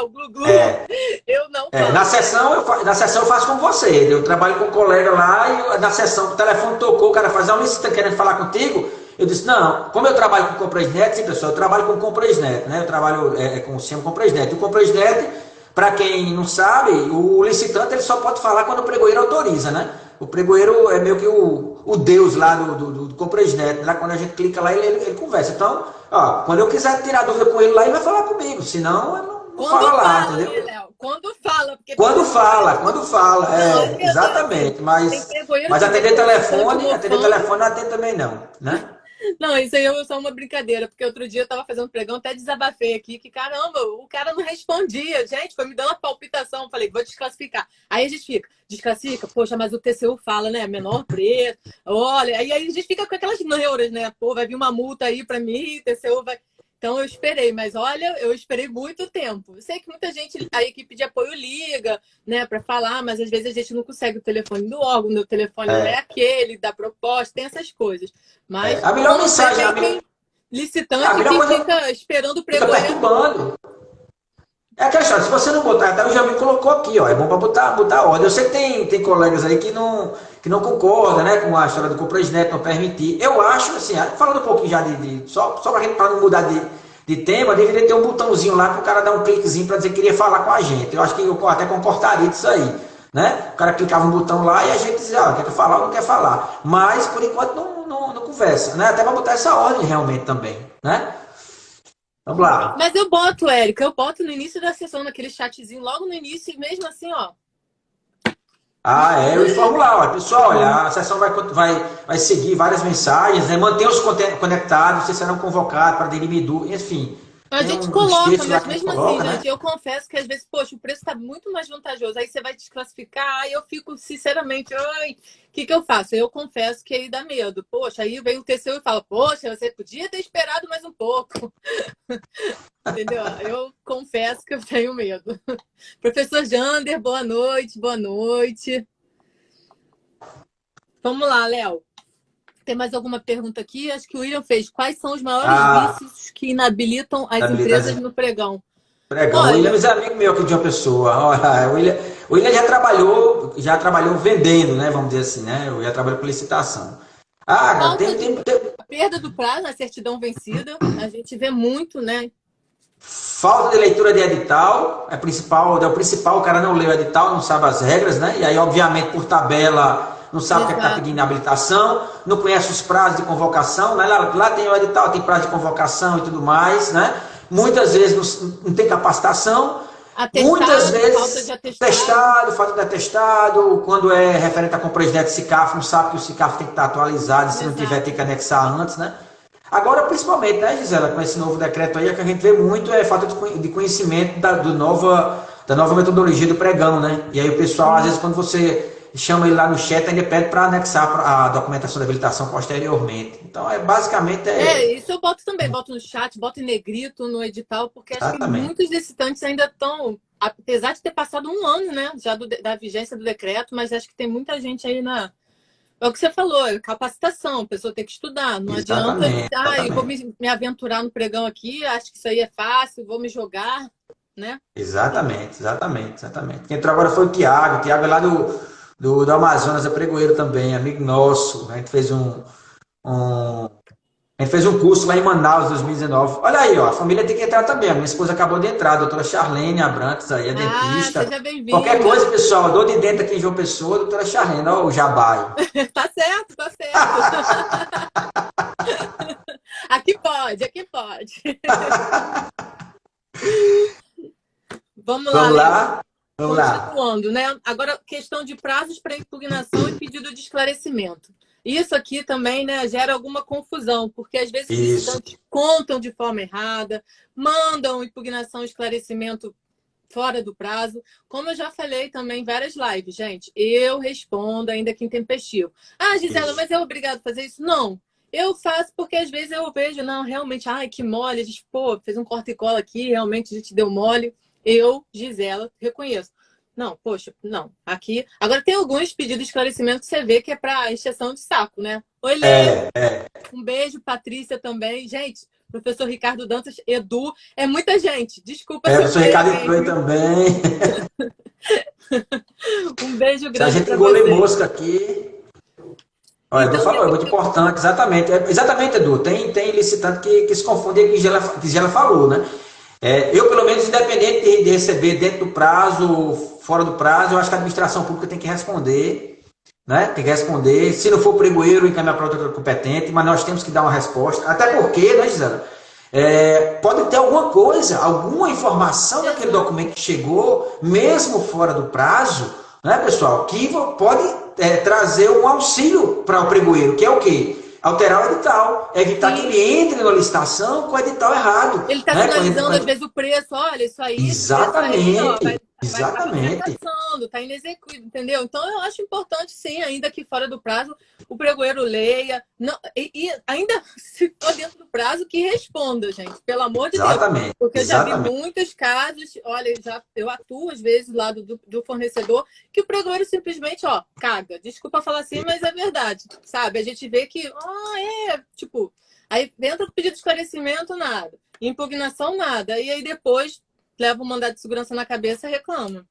Speaker 1: o glu-glu. Eu não falo.
Speaker 2: Na sessão eu faço com você. Eu trabalho com um colega lá e na sessão o telefone tocou, o cara faz, você está querendo falar contigo? Eu disse, não, como eu trabalho com Compraisnet, sim, pessoal, eu trabalho com Compraisnet, né? Eu trabalho com o sistema Compraisnet. O Compraisnet, para quem não sabe, o licitante ele só pode falar quando o pregoeiro autoriza, né? O pregoeiro é meio que o deus lá do Compraisnet. Lá quando a gente clica lá, ele conversa. Então, quando eu quiser tirar dúvida com ele lá, ele vai falar comigo. Senão, eu não falo lá, entendeu?
Speaker 1: Léo, quando fala. Porque
Speaker 2: quando fala. Exatamente. Mas atender telefone não atende também não, né?
Speaker 1: Não, isso aí é só uma brincadeira, porque outro dia eu tava fazendo pregão, até desabafei aqui, que caramba, o cara não respondia, gente, foi me dando uma palpitação, falei, vou desclassificar. Aí a gente fica, desclassifica, poxa, mas o TCU fala, né, menor preto, olha, aí a gente fica com aquelas neuras, né, pô, vai vir uma multa aí pra mim, o TCU vai... Então eu esperei, mas olha, eu esperei muito tempo. Eu sei que muita gente, a equipe de apoio liga, né, para falar, mas às vezes a gente não consegue o telefone do órgão, o telefone não é aquele, da proposta, tem essas coisas. Mas
Speaker 2: a melhor mensagem,
Speaker 1: licitante que fica esperando o pregoeiro.
Speaker 2: Fica perturbando. É aquela história, se você não botar, até o Jamil colocou aqui, ó, é bom para botar ordem. Eu sei que tem colegas aí que não concordam, né, com a história do Compraisnet não permitir. Eu acho, assim, falando um pouquinho já só para a gente não mudar de tema, deveria ter um botãozinho lá para o cara dar um cliquezinho para dizer que queria falar com a gente. Eu acho que eu até concordaria disso aí, né? O cara clicava um botão lá e a gente dizia, quer falar ou não quer falar. Mas, por enquanto, não conversa, né? Até para botar essa ordem realmente também, né? Vamos lá.
Speaker 1: Mas eu boto, Érica, eu boto no início da sessão, naquele chatzinho, logo no início, e mesmo assim, ó.
Speaker 2: Eu informo lá, ó, pessoal, olha, a sessão vai seguir várias mensagens, né? Mantenha-os conectados, vocês serão convocados para derimir dúvidas, enfim.
Speaker 1: A gente coloca, mas mesmo assim,
Speaker 2: né?
Speaker 1: gente, eu confesso que às vezes, poxa, o preço está muito mais vantajoso. Aí você vai desclassificar, aí eu fico, sinceramente, o que eu faço? Eu confesso que aí dá medo. Poxa, aí vem o TCU e fala, poxa, você podia ter esperado mais um pouco. Entendeu? Eu confesso que eu tenho medo. Professor Jander, boa noite, boa noite. Vamos lá, Léo. Tem mais alguma pergunta aqui? Acho que o William fez. Quais são os maiores vícios que inabilitam as empresas no pregão?
Speaker 2: O William é amigo meu aqui de uma pessoa. Olha, o William já trabalhou vendendo, né? Vamos dizer assim, né? Eu já trabalho com licitação.
Speaker 1: tem a perda do prazo, a certidão vencida. A gente vê muito, né?
Speaker 2: Falta de leitura de edital, é o principal, o cara não leu o edital, não sabe as regras, né? E aí, obviamente, por tabela, não sabe o que está pedindo habilitação, não conhece os prazos de convocação, né? Lá tem o edital, tem prazo de convocação e tudo mais, né? Muitas vezes não tem capacitação, muitas vezes falta de atestado, quando é referente a Compraisnet SICAF, não sabe que o SICAF tem que estar atualizado, e se não tiver tem que anexar antes, né? Agora, principalmente, né, Gisela, com esse novo decreto aí, que a gente vê muito é falta de conhecimento da nova metodologia do pregão, né? E aí o pessoal, às vezes, quando você chama ele lá no chat, ainda pede para anexar a documentação da habilitação posteriormente. Então, basicamente...
Speaker 1: isso eu boto também, boto no chat, boto em negrito, no edital, porque acho que muitos licitantes ainda estão, apesar de ter passado um ano, né, já da vigência do decreto, mas acho que tem muita gente aí É o que você falou, capacitação, a pessoa tem que estudar. Não adianta, eu vou me aventurar no pregão aqui, acho que isso aí é fácil, vou me jogar, né?
Speaker 2: Exatamente. Quem entrou agora foi o Tiago é lá do Amazonas, é pregoeiro também, amigo nosso. A gente fez um curso lá em Manaus, em 2019. Olha aí, ó, a família tem que entrar também. A minha esposa acabou de entrar, a doutora Charlene Abrantes, aí, é dentista.
Speaker 1: Seja bem-vinda.
Speaker 2: Qualquer coisa, pessoal, dor de dentro aqui em João Pessoa, doutora Charlene, ó, o Jabai.
Speaker 1: Tá certo. Aqui pode. Vamos lá. Continuando, né? Agora, questão de prazos para impugnação e pedido de esclarecimento. Isso aqui também, né, gera alguma confusão, porque às vezes os
Speaker 2: Isso.
Speaker 1: licitantes contam de forma errada, mandam impugnação, esclarecimento fora do prazo. Como eu já falei também em várias lives, gente, eu respondo ainda que intempestivo. Ah, Gisela,
Speaker 2: Isso.
Speaker 1: mas é obrigado a fazer isso? Não. Eu faço porque às vezes eu vejo, não, realmente, ai, que mole, a gente, pô, fez um corta e cola aqui, realmente a gente deu mole. Eu, Gisela, reconheço. Não, poxa, não. Aqui. Agora tem alguns pedidos de esclarecimento que você vê que é para encheção de saco, né? Oi, Leila. Um beijo, Patrícia também. Gente, professor Ricardo Dantas, Edu, é muita gente. Desculpa se eu
Speaker 2: Professor
Speaker 1: falei
Speaker 2: Ricardo
Speaker 1: alguém,
Speaker 2: entrou aí
Speaker 1: viu?
Speaker 2: também.
Speaker 1: Um beijo
Speaker 2: Se a
Speaker 1: grande
Speaker 2: gente
Speaker 1: para
Speaker 2: engole
Speaker 1: vocês.
Speaker 2: mosca aqui. Olha, Edu
Speaker 1: Então,
Speaker 2: falou, é muito importante, exatamente. Exatamente, Edu. Tem licitante que se confunde com o que Gela falou, né? Eu, pelo menos, independente de receber dentro do prazo, fora do prazo, eu acho que a administração pública tem que responder, né? Tem que responder. Se não for pregoeiro, encaminhar para outra competente, mas nós temos que dar uma resposta. Até porque, né, Gisela? Pode ter alguma coisa, alguma informação daquele documento que chegou, mesmo fora do prazo, né, pessoal, que pode trazer um auxílio para o pregoeiro, que é o quê? Alterar o edital, evitar que
Speaker 1: sim,
Speaker 2: ele entre na licitação com o edital errado.
Speaker 1: ele está
Speaker 2: Né?
Speaker 1: sinalizando, às vezes, o preço. Olha, isso aí, esse preço aí, ó,
Speaker 2: Exatamente,
Speaker 1: vai ficar para
Speaker 2: exatamente,
Speaker 1: apresentação, está inexequível, entendeu? Então, eu acho importante, sim, ainda que fora do prazo, o pregoeiro leia. Não, e ainda, se for dentro do prazo, que responda, gente, pelo amor de Deus.
Speaker 2: exatamente,
Speaker 1: Porque eu já vi
Speaker 2: exatamente,
Speaker 1: muitos casos, olha, eu atuo, às vezes, do lado do fornecedor, que o pregoeiro simplesmente, ó, caga. Desculpa falar assim, mas é verdade, sabe? A gente vê que, tipo... Aí entra o pedido de esclarecimento, nada. Impugnação, nada. E aí depois leva o mandado de segurança na cabeça e reclama.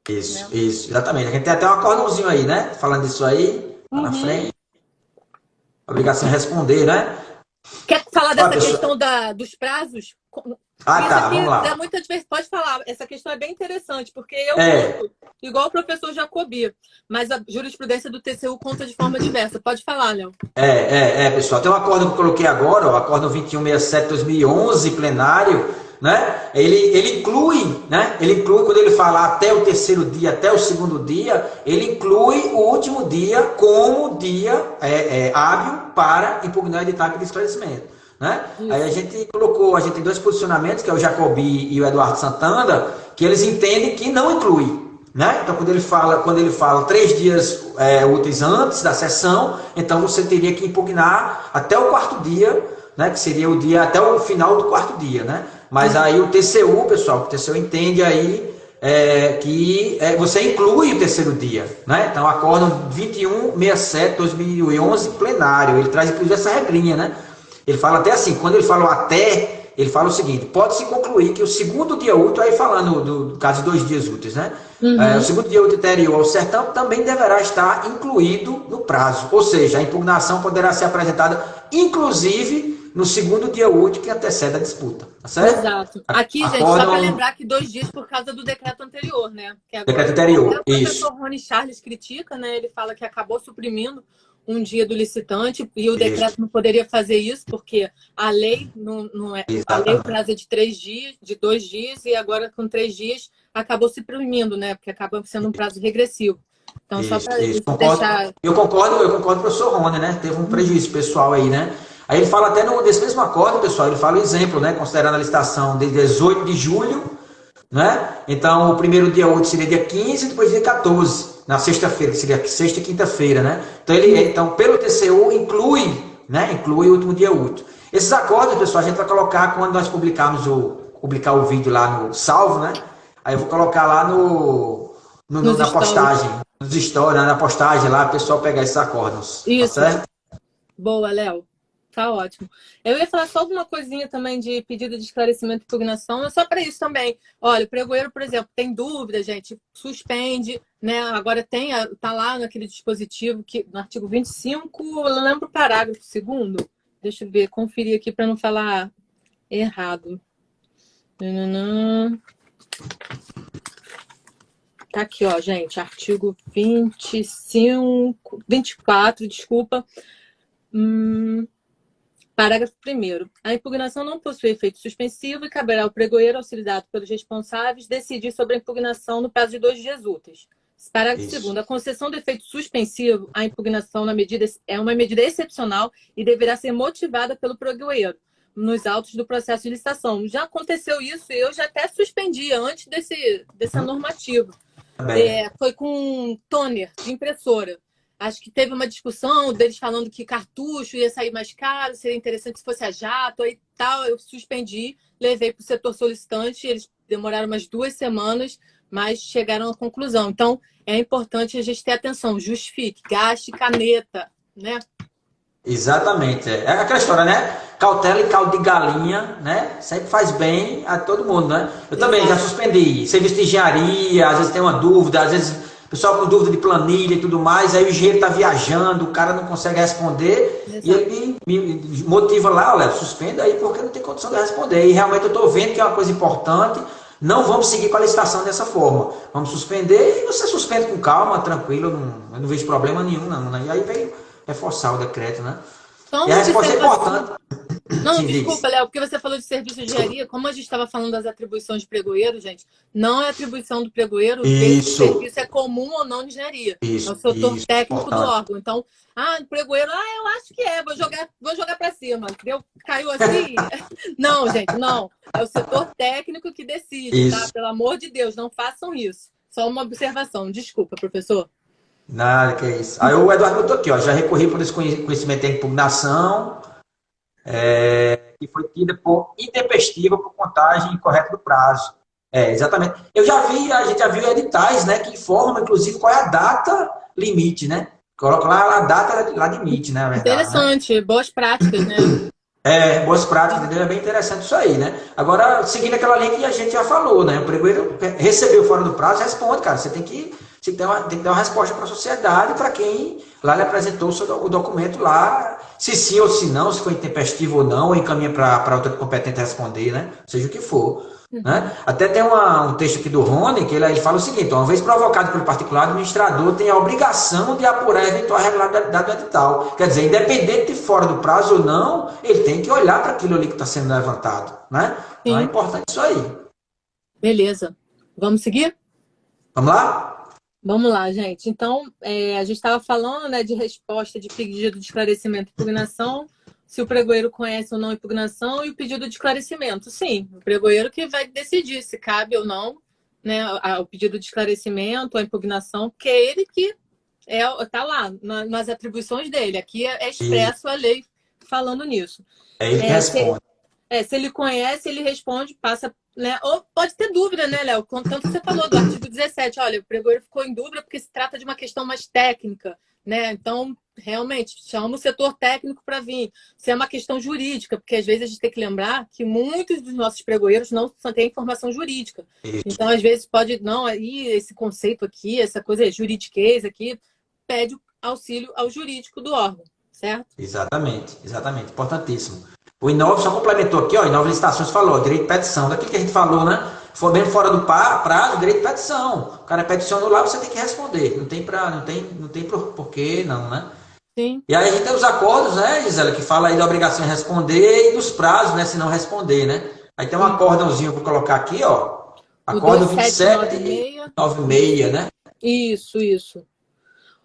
Speaker 1: Né?
Speaker 2: isso, exatamente. A gente tem até um acórdãozinho aí, né? Falando disso aí, lá na
Speaker 1: Uhum.
Speaker 2: frente, obrigação de responder, né?
Speaker 1: Quer falar
Speaker 2: Olha,
Speaker 1: dessa
Speaker 2: pessoal.
Speaker 1: questão dos prazos?
Speaker 2: Ah,
Speaker 1: Isso
Speaker 2: tá,
Speaker 1: aqui
Speaker 2: vamos
Speaker 1: dá
Speaker 2: lá.
Speaker 1: muita diversidade. Pode falar, essa questão é bem interessante, porque eu
Speaker 2: É,
Speaker 1: conto, igual o professor Jacobi, mas a jurisprudência do TCU conta de forma diversa. Pode falar, Léo.
Speaker 2: pessoal. Tem um acórdão que eu coloquei agora, ó, acórdão 2167/2011, plenário, né? Ele inclui, né? Ele inclui, quando ele fala até o terceiro dia, até o segundo dia, ele inclui o último dia como dia hábil para impugnar o edital de esclarecimento. Né? Aí a
Speaker 1: Isso.
Speaker 2: gente colocou, a gente tem dois posicionamentos, que é o Jacobi e o Eduardo Santana, que eles entendem que não inclui. Né? Então, quando ele fala 3 dias úteis antes da sessão, então você teria que impugnar até o quarto dia, né? Que seria o dia até o final do quarto dia. Né? Mas
Speaker 1: Uhum.
Speaker 2: aí o TCU, pessoal, o TCU entende aí que você inclui o terceiro dia. Né? Então, acórdão 2167/2011, plenário, ele traz inclusive essa regrinha, né? Ele fala até assim, quando ele fala o até, ele fala o seguinte, pode-se concluir que o segundo dia útil, aí falando do caso de 2 dias úteis, né? O
Speaker 1: Uhum.
Speaker 2: segundo dia útil anterior ao sertão também deverá estar incluído no prazo. Ou seja, a impugnação poderá ser apresentada, inclusive, no segundo dia útil que antecede a disputa. Tá certo?
Speaker 1: Exato. Aqui, gente, só para
Speaker 2: Acórdão
Speaker 1: lembrar que 2 dias por causa do decreto anterior, né? Que
Speaker 2: decreto
Speaker 1: agora até
Speaker 2: anterior.
Speaker 1: o
Speaker 2: Isso.
Speaker 1: professor Rony Charles critica, né? Ele fala que acabou suprimindo um dia do licitante e o
Speaker 2: Isso.
Speaker 1: decreto não poderia fazer isso porque a lei não é, a lei o
Speaker 2: Exatamente.
Speaker 1: prazo é de 3 dias, de 2 dias e agora com 3 dias acabou suprimindo, né? Porque acaba sendo um prazo regressivo. Então só
Speaker 2: Isso,
Speaker 1: para
Speaker 2: isso.
Speaker 1: isso
Speaker 2: Concordo.
Speaker 1: deixar.
Speaker 2: Eu concordo com o professor Rony, né? Teve um prejuízo pessoal aí, né? Aí ele fala até nesse mesmo acordo, pessoal, ele fala o exemplo, né? Considerando a licitação de 18 de julho, né? Então, o primeiro dia útil seria dia 15 e depois dia 14, na sexta-feira, que seria sexta e quinta-feira, né? Então, pelo TCU, inclui, né? Inclui o último dia útil. Esses acordos, pessoal, a gente vai colocar quando nós publicar o vídeo lá no salvo, né? Aí eu vou colocar lá
Speaker 1: Nos
Speaker 2: na
Speaker 1: stories.
Speaker 2: postagem, nos stories, na postagem lá, o pessoal pegar esses acordos, tá
Speaker 1: Isso.
Speaker 2: certo?
Speaker 1: Boa, Léo. Tá ótimo. Eu ia falar só alguma coisinha também de pedido de esclarecimento e impugnação, é só para isso também. Olha, o pregoeiro, por exemplo, tem dúvida, gente, suspende, né? Agora tá lá naquele dispositivo que no artigo 25, eu lembro o parágrafo segundo. Deixa eu ver, conferir aqui para não falar errado. Nananã. Tá aqui, ó, gente, artigo 24, desculpa. Parágrafo 1º. A impugnação não possui efeito suspensivo e caberá ao pregoeiro, auxiliado pelos responsáveis, decidir sobre a impugnação no prazo de 2 dias úteis. Parágrafo
Speaker 2: Isso.
Speaker 1: 2º. A concessão do efeito suspensivo à impugnação na medida é uma medida excepcional e deverá ser motivada pelo pregoeiro nos autos do processo de licitação. Já aconteceu isso e eu já até suspendi antes dessa normativa. Foi com um toner de impressora. Acho que teve uma discussão deles falando que cartucho ia sair mais caro, seria interessante se fosse a jato, aí tal. Eu suspendi, levei para o setor solicitante, eles demoraram umas 2 semanas, mas chegaram à conclusão. Então, é importante a gente ter atenção, justifique, gaste caneta, né?
Speaker 2: Exatamente. É aquela história, né? Cautela e caldo de galinha, né? Sempre faz bem a todo mundo, né? Eu também já suspendi serviço de engenharia, às vezes tem uma dúvida, às vezes o pessoal com dúvida de planilha e tudo mais, aí o engenheiro está viajando, o cara não consegue responder. Exato. E ele me motiva lá, olha, suspenda aí porque não tem condição de responder. E realmente eu estou vendo que é uma coisa importante. Não vamos seguir com a licitação dessa forma. Vamos suspender e você suspende com calma, tranquilo, eu não vejo problema nenhum, não, né? E aí veio reforçar o decreto, né?
Speaker 1: Então,
Speaker 2: e a resposta é importante.
Speaker 1: Não, sim, desculpa, Léo, porque você falou de serviço de engenharia, como a gente estava falando das atribuições de pregoeiro, gente, não é atribuição do pregoeiro ver se o serviço é comum ou não de engenharia.
Speaker 2: Isso,
Speaker 1: é o setor técnico
Speaker 2: importante.
Speaker 1: do órgão. Então, pregoeiro, eu acho que vou jogar para cima, entendeu? Caiu assim? Não, gente, não. É o setor técnico que decide, tá? Pelo amor de Deus, não façam isso. Só uma observação. Desculpa, professor.
Speaker 2: Nada, que é isso. Aí o Eduardo botou aqui, ó, já recorri por esse conhecimento em impugnação, que foi tida por intempestiva por contagem incorreta do prazo. Exatamente. A gente já viu editais, né, que informam, inclusive, qual é a data limite, né? Coloca lá a data lá limite, né? Verdade,
Speaker 1: interessante, né? Boas práticas, né?
Speaker 2: Boas práticas, entendeu? É bem interessante isso aí, né? Agora, seguindo aquela linha que a gente já falou, né? O pregoeiro recebeu fora do prazo, responde, cara. Você tem que dar uma resposta para a sociedade, para quem lá lhe apresentou o documento lá, se sim ou se não, se foi intempestivo ou não, ou encaminha para a autoridade competente responder, né? Seja o que for. Né? Até tem um texto aqui do Rony, que ele fala o seguinte: uma vez provocado pelo particular, o administrador tem a obrigação de apurar a eventual irregularidade do edital. Quer dizer, independente de fora do prazo ou não, ele tem que olhar para aquilo ali que está sendo levantado. Né? Então é importante isso aí.
Speaker 1: Beleza. Vamos seguir?
Speaker 2: Vamos lá?
Speaker 1: Vamos lá, gente. Então, a gente estava falando, né, de resposta de pedido de esclarecimento e impugnação, se o pregoeiro conhece ou não a impugnação, e o pedido de esclarecimento. Sim, o pregoeiro que vai decidir se cabe ou não, né, o pedido de esclarecimento, a impugnação, porque é ele que está lá, nas atribuições dele. Aqui é expresso a lei falando nisso.
Speaker 2: É ele que responde.
Speaker 1: Se ele conhece, ele responde, passa... Né? Ou pode ter dúvida, né, Léo? Tanto você falou do artigo 17, olha, o pregoeiro ficou em dúvida porque se trata de uma questão mais técnica, né? Então, realmente, chama o setor técnico para vir. Se é uma questão jurídica, porque às vezes a gente tem que lembrar que muitos dos nossos pregoeiros não têm informação jurídica. Isso. Então, às vezes, pode, não, aí esse conceito aqui, essa coisa juridiquês aqui, pede auxílio ao jurídico do órgão, certo?
Speaker 2: Exatamente, importantíssimo. O Inove só complementou aqui, ó, Inove Licitações falou, direito de petição, daquilo que a gente falou, né? For mesmo fora do prazo, direito de petição. O cara peticionou lá, você tem que responder. Não tem porquê, não, né?
Speaker 1: Sim.
Speaker 2: E aí a gente tem os acordos, né, Gisela, que fala aí da obrigação de responder e dos prazos, né, se não responder, né? Aí tem um acórdãozinho para colocar aqui, ó. Acordo 2796, né?
Speaker 1: Isso.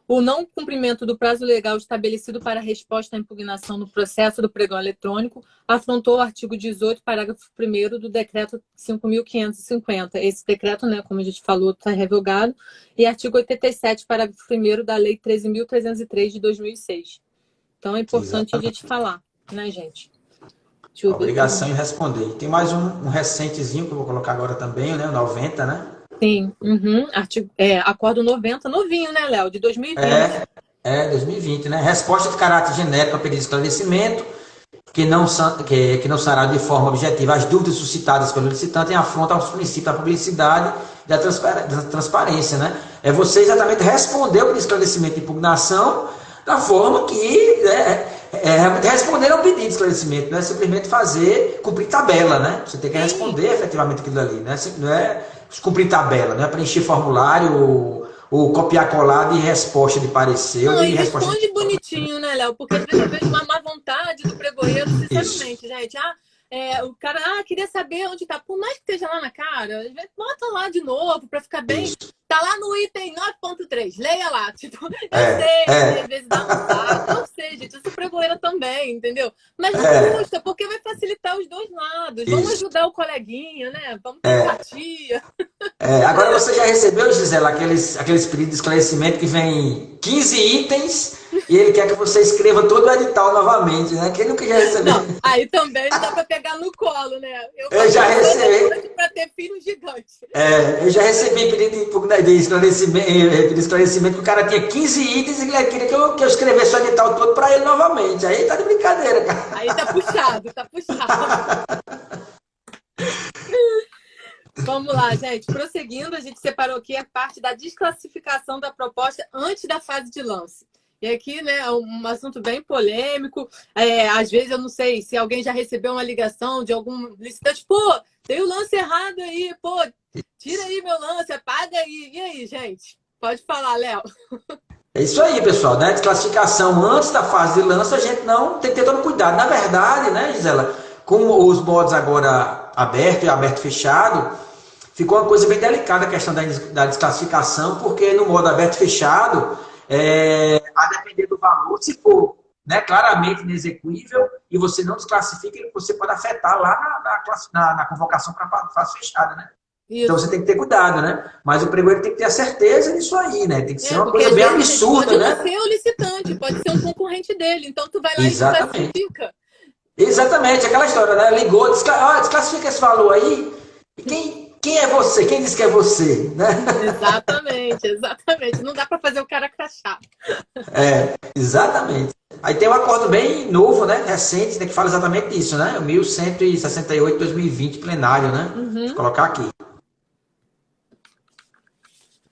Speaker 1: O não cumprimento do prazo legal estabelecido para a resposta à impugnação no processo do pregão eletrônico afrontou o artigo 18, parágrafo 1º do decreto 5.550. Esse decreto, né, como a gente falou, está revogado. E artigo 87, parágrafo 1º da Lei 13.303 de 2006. Então, é importante a gente falar, né, gente?
Speaker 2: Obrigação em responder. E tem mais um recentezinho que eu vou colocar agora também, né, o 90, né?
Speaker 1: Sim, acordo 90, novinho, né, Léo? De 2020.
Speaker 2: 2020, né? Resposta de caráter genérico ao pedido de esclarecimento, que não será de forma objetiva as dúvidas suscitadas pelo licitante em afronta aos princípios da publicidade e da transparência, né? É você exatamente responder o pedido de esclarecimento de impugnação da forma que realmente responder ao pedido de esclarecimento, não é simplesmente cumprir tabela, né? Você tem que responder efetivamente aquilo ali, né? Não é cumprir tabela, não é preencher formulário ou copiar colar de resposta de parecer.
Speaker 1: Não, e responde bonitinho, né, Léo? Porque às vezes eu vejo uma má vontade do pregoeiro, sinceramente, gente. O cara, queria saber onde tá. Por mais que esteja lá na cara, bota lá de novo para ficar bem. tá lá no item 9.3, leia lá. Tipo, eu sei que às vezes dá um saco, eu sei, gente, eu sou pregoeira também, entendeu? Mas não custa, porque vai facilitar os dois lados. Vamos ajudar o coleguinha, né? Vamos ter empatia.
Speaker 2: Agora você já recebeu, Gisela, aqueles pedidos de esclarecimento que vem 15 itens e ele quer que você escreva todo o edital novamente, né? Quem nunca já recebeu?
Speaker 1: Não, aí também não dá para pegar no colo, né?
Speaker 2: Eu já recebi.
Speaker 1: Para ter filho gigante.
Speaker 2: Eu já recebi pedido de esclarecimento que o cara tinha 15 itens e ele queria que eu escrevesse o edital todo para ele novamente. Aí tá de brincadeira, cara.
Speaker 1: Aí tá puxado, tá puxado. Vamos lá, gente. Prosseguindo, a gente separou aqui a parte da desclassificação da proposta antes da fase de lance. E aqui, né, é um assunto bem polêmico. Às vezes, eu não sei se alguém já recebeu uma ligação de algum licitante. Pô, tem o lance errado aí. Pô, tira aí meu lance, apaga aí. E aí, gente? Pode falar, Léo.
Speaker 2: É isso aí, pessoal, né? Desclassificação antes da fase de lance, a gente não tem que ter todo cuidado. Na verdade, né, Gisela, como os modos agora aberto e aberto fechado, ficou uma coisa bem delicada a questão da desclassificação, porque no modo aberto fechado, a depender do valor, se for, né, claramente inexequível e você não desclassifica, você pode afetar lá na convocação para a fase fechada, né? Isso. Então você tem que ter cuidado, né? Mas o pregoeiro tem que ter a certeza disso aí, né? Tem que ser uma coisa bem absurda, né?
Speaker 1: Pode ser o licitante, pode ser um concorrente dele. Então tu vai lá e desclassifica.
Speaker 2: Exatamente, aquela história, né? Ligou, desclassifica esse valor aí. E quem é você? Quem disse que é você? Né?
Speaker 1: Exatamente. Não dá para fazer o cara crachar.
Speaker 2: Exatamente. Aí tem um acordo bem novo, né? Recente, né? Que fala exatamente isso, né? O 1168/2020 plenário, né? Deixa eu colocar aqui.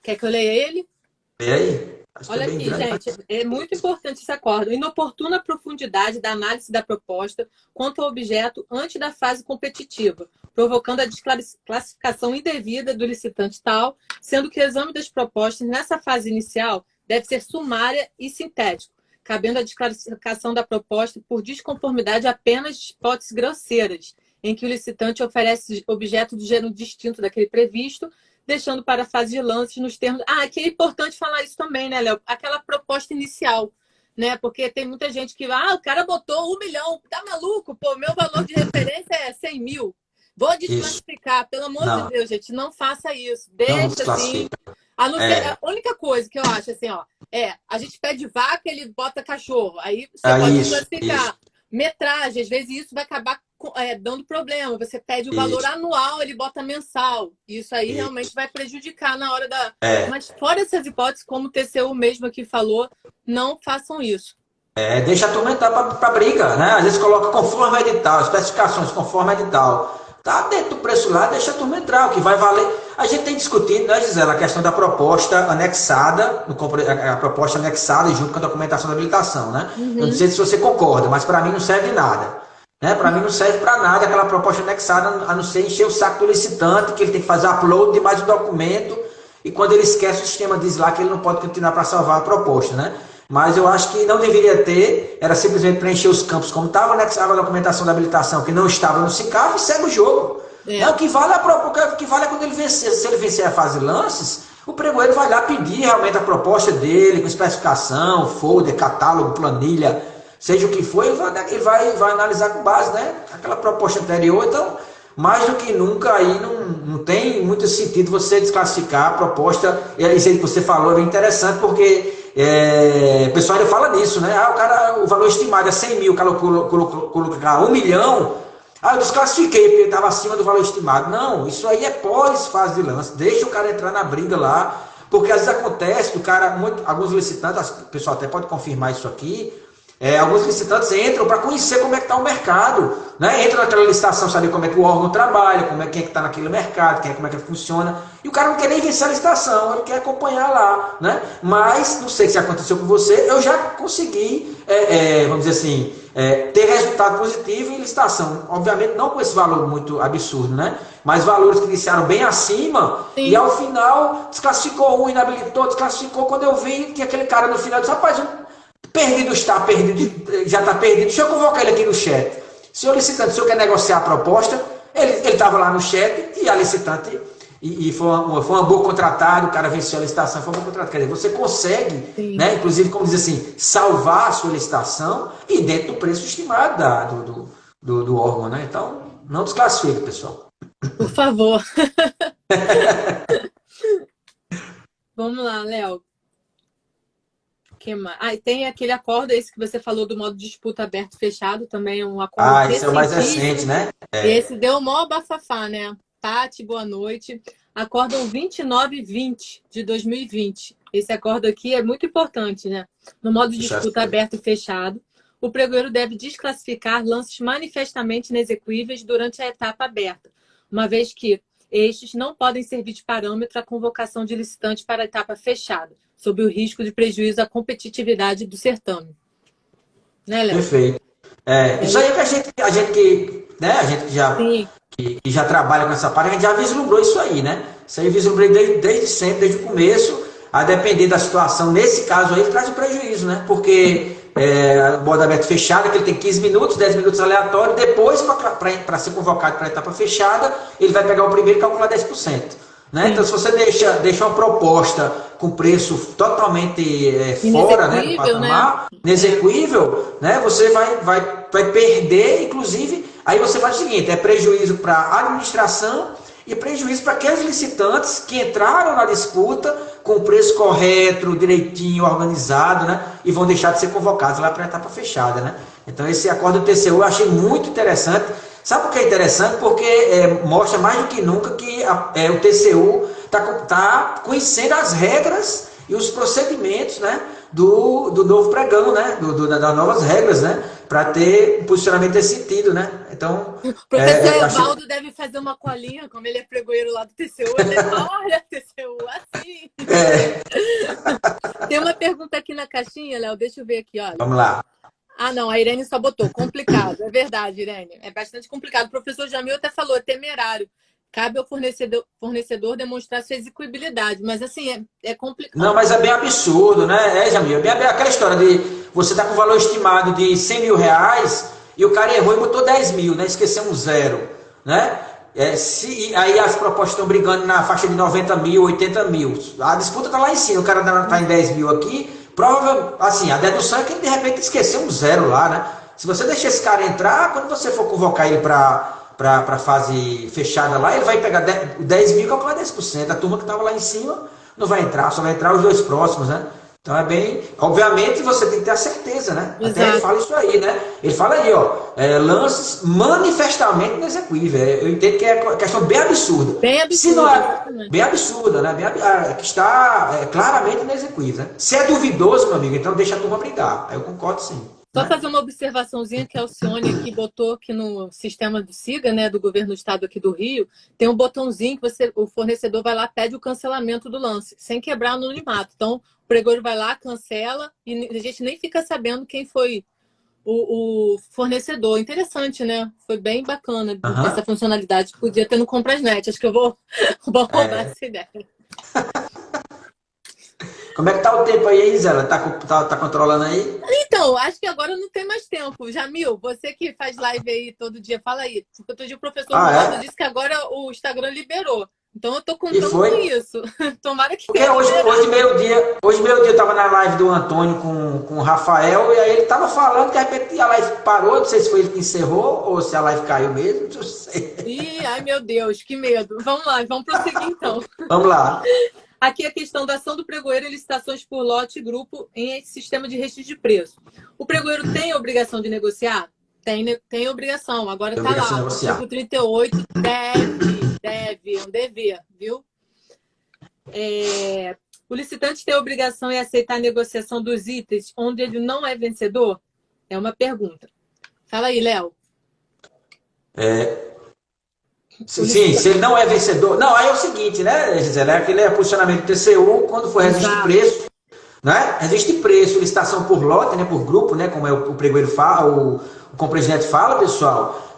Speaker 1: Quer que eu leia ele?
Speaker 2: Leia aí.
Speaker 1: Olha aqui, gente, é muito importante esse acordo. Inoportuna profundidade da análise da proposta quanto ao objeto antes da fase competitiva, provocando a desclassificação indevida do licitante tal, sendo que o exame das propostas nessa fase inicial deve ser sumária e sintético, cabendo a desclassificação da proposta por desconformidade apenas de hipóteses grosseiras, em que o licitante oferece objeto do gênero distinto daquele previsto, deixando para a fase de lance nos termos... aqui é importante falar isso também, né, Léo? Aquela proposta inicial, né? Porque tem muita gente que... o cara botou 1 milhão. Tá maluco? Pô, meu valor de referência é 100 mil. Vou desclassificar. Pelo amor de Deus, gente, não faça isso. Deixa assim... A única coisa que eu acho, assim, ó, a gente pede vaca, ele bota cachorro. Aí você pode desclassificar. Metragem, às vezes isso vai acabar dando problema. Você pede o valor anual, ele bota mensal. Isso aí realmente vai prejudicar na hora da... Mas fora essas hipóteses, como o TCU mesmo aqui falou, não façam isso.
Speaker 2: Deixa a turma entrar para briga, né? Às vezes coloca conforme edital, especificações conforme edital. Tá dentro do preço lá, deixa a turma entrar, o que vai valer. A gente tem discutido, né, Gisela, a questão da proposta anexada, a proposta anexada junto com a documentação da habilitação, né? Eu não sei se você concorda, mas para mim não serve de nada. Né? Para mim não serve para nada aquela proposta anexada, a não ser encher o saco do licitante, que ele tem que fazer upload de mais um documento, e quando ele esquece, o sistema diz lá que ele não pode continuar para salvar a proposta, né? Mas eu acho que não deveria ter, era simplesmente preencher os campos como estava anexada a documentação da habilitação, que não estava no SICAF, e segue o jogo. Não, o que vale é quando ele vencer. Se ele vencer a fase de lances, o pregoeiro vai lá pedir realmente a proposta dele, com especificação, folder, catálogo, planilha, seja o que for, ele vai analisar com base, né? Aquela proposta anterior. Então, mais do que nunca, aí não tem muito sentido você desclassificar a proposta. E isso aí que você falou é bem interessante, porque o pessoal ainda fala nisso, né? O valor estimado é 100 mil, o cara colocou 1 milhão. Eu desclassifiquei porque ele estava acima do valor estimado. Não, isso aí é pós-fase de lance. Deixa o cara entrar na briga lá, porque às vezes acontece que o cara, alguns licitantes, o pessoal até pode confirmar isso aqui, alguns licitantes entram para conhecer como é que está o mercado, né? Entra naquela licitação, saber como é que o órgão trabalha, quem é que está naquele mercado, como é que funciona, e o cara não quer nem vencer a licitação, ele quer acompanhar lá, né? Mas, não sei se aconteceu com você, eu já consegui, vamos dizer assim, ter resultado positivo em licitação, obviamente não com esse valor muito absurdo, né? Mas valores que iniciaram bem acima. Sim. E ao final desclassificou inabilitou, desclassificou. Quando eu vi que aquele cara no final disse, rapaz, perdido, já está perdido, deixa eu convocar ele aqui no chat. Senhor licitante, o senhor quer negociar a proposta? Ele estava lá no chat e a licitante e foi uma boa contratada, o cara venceu a licitação, foi uma boa contratada. Quer dizer, você consegue, né, inclusive, como diz assim, salvar a sua licitação e dentro do preço estimado do órgão, né? Então, não desclassifique, pessoal.
Speaker 1: Por favor. Vamos lá, Léo. Que mais? Ah, tem aquele acordo, esse que você falou do modo de disputa aberto e fechado, também um acordo
Speaker 2: esse é o mais recente, né?
Speaker 1: Esse deu o maior bafafá, né? Pati, boa noite. Acórdão 2920 de 2020. Esse acordo aqui é muito importante, né? No modo de disputa aberto e fechado, o pregoeiro deve desclassificar lances manifestamente inexequíveis durante a etapa aberta, uma vez que estes não podem servir de parâmetro à convocação de licitante para a etapa fechada, sob o risco de prejuízo à competitividade do certame. Né, Léo?
Speaker 2: Perfeito. Isso aí é que a gente que já trabalha com essa parte, a gente já vislumbrou isso aí, né? Isso aí vislumbrei desde sempre, desde o começo, a depender da situação. Nesse caso aí, traz um prejuízo, né? Porque a borda aberta fechada, que ele tem 15 minutos, 10 minutos aleatório, depois, para ser convocado para a etapa fechada, ele vai pegar o primeiro e calcular 10%. Né? Então, se você deixa uma proposta com preço totalmente fora, né, do patamar, inexequível, né, você vai perder, inclusive, aí você faz o seguinte, é prejuízo para a administração e prejuízo para aqueles licitantes que entraram na disputa com o preço correto, direitinho, organizado, né, e vão deixar de ser convocados lá para a etapa fechada. Né? Então, esse acordo do TCU eu achei muito interessante. Sabe por que é interessante? Porque mostra mais do que nunca que o TCU está conhecendo as regras e os procedimentos, né, do novo pregão, né, das novas regras, né, para ter um posicionamento nesse sentido, né? Então,
Speaker 1: o professor Evaldo deve fazer uma colinha, como ele é pregoeiro lá do TCU, ele fala, olha, TCU, assim. Tem uma pergunta aqui na caixinha, Léo, deixa eu ver aqui, olha.
Speaker 2: Vamos lá.
Speaker 1: Ah, não, a Irene só botou. Complicado. É verdade, Irene. É bastante complicado. O professor Jamil até falou, é temerário. Cabe ao fornecedor demonstrar sua execuibilidade. Mas, assim, é complicado.
Speaker 2: Não, mas é bem absurdo, né? Jamil? É bem aquela história de você tá com o valor estimado de 100 mil reais e o cara errou e botou 10 mil, né? Esqueceu um zero, né? Aí as propostas estão brigando na faixa de 90 mil, 80 mil. A disputa tá lá em cima. O cara tá em 10 mil aqui. Provavelmente, assim, a dedução é que ele de repente esqueceu um zero lá, né? Se você deixar esse cara entrar, quando você for convocar ele para a fase fechada lá, ele vai pegar 10 mil e calcular 10%. A turma que estava lá em cima não vai entrar, só vai entrar os dois próximos, né? Então é bem... Obviamente você tem que ter a certeza, né? Exato. Até ele fala isso aí, né? Ele fala aí, ó, lances manifestamente inexequíveis. Eu entendo que é uma questão bem absurda.
Speaker 1: Bem absurda.
Speaker 2: Se não é, bem absurda, né? Que está claramente inexequível. Né? Se é duvidoso, meu amigo, então deixa a turma brigar. Aí eu concordo sim.
Speaker 1: Só fazer uma observaçãozinha que a Alcione aqui botou aqui no sistema do SIGA, né, do governo do estado aqui do Rio, tem um botãozinho que o fornecedor vai lá, pede o cancelamento do lance, sem quebrar o anonimato. Então, o pregoeiro vai lá, cancela, e a gente nem fica sabendo quem foi o fornecedor. Interessante, né? Foi bem bacana essa funcionalidade. Podia ter no Comprasnet. Acho que eu vou roubar essa ideia.
Speaker 2: Como é que tá o tempo aí, Zela? Tá controlando aí?
Speaker 1: Então, acho que agora não tem mais tempo. Jamil, você que faz live aí todo dia, fala aí. Porque outro dia o professor disse que agora o Instagram liberou. Então eu tô contando com isso. Tomara que...
Speaker 2: Porque hoje meio-dia eu tava na live do Antônio com o Rafael, e aí ele tava falando, de repente a live parou, não sei se foi ele que encerrou, ou se a live caiu mesmo, não sei.
Speaker 1: Ih, ai meu Deus, que medo. Vamos lá, vamos prosseguir então.
Speaker 2: Vamos lá.
Speaker 1: Aqui a questão da ação do pregoeiro em licitações por lote e grupo em sistema de registro de preço. O pregoeiro tem a obrigação de negociar? Tem obrigação. Agora está lá. O artigo 38 deve, um dever, viu? O licitante tem a obrigação em aceitar a negociação dos itens onde ele não é vencedor? É uma pergunta. Fala aí, Léo.
Speaker 2: Sim, se ele não é vencedor... Não, aí é o seguinte, né, Gisele? Aquele é posicionamento do TCU, quando for registro de preço, né? Registro de preço, licitação por lote, né, por grupo, né, como o pregoeiro fala, o Comprasnet fala, pessoal,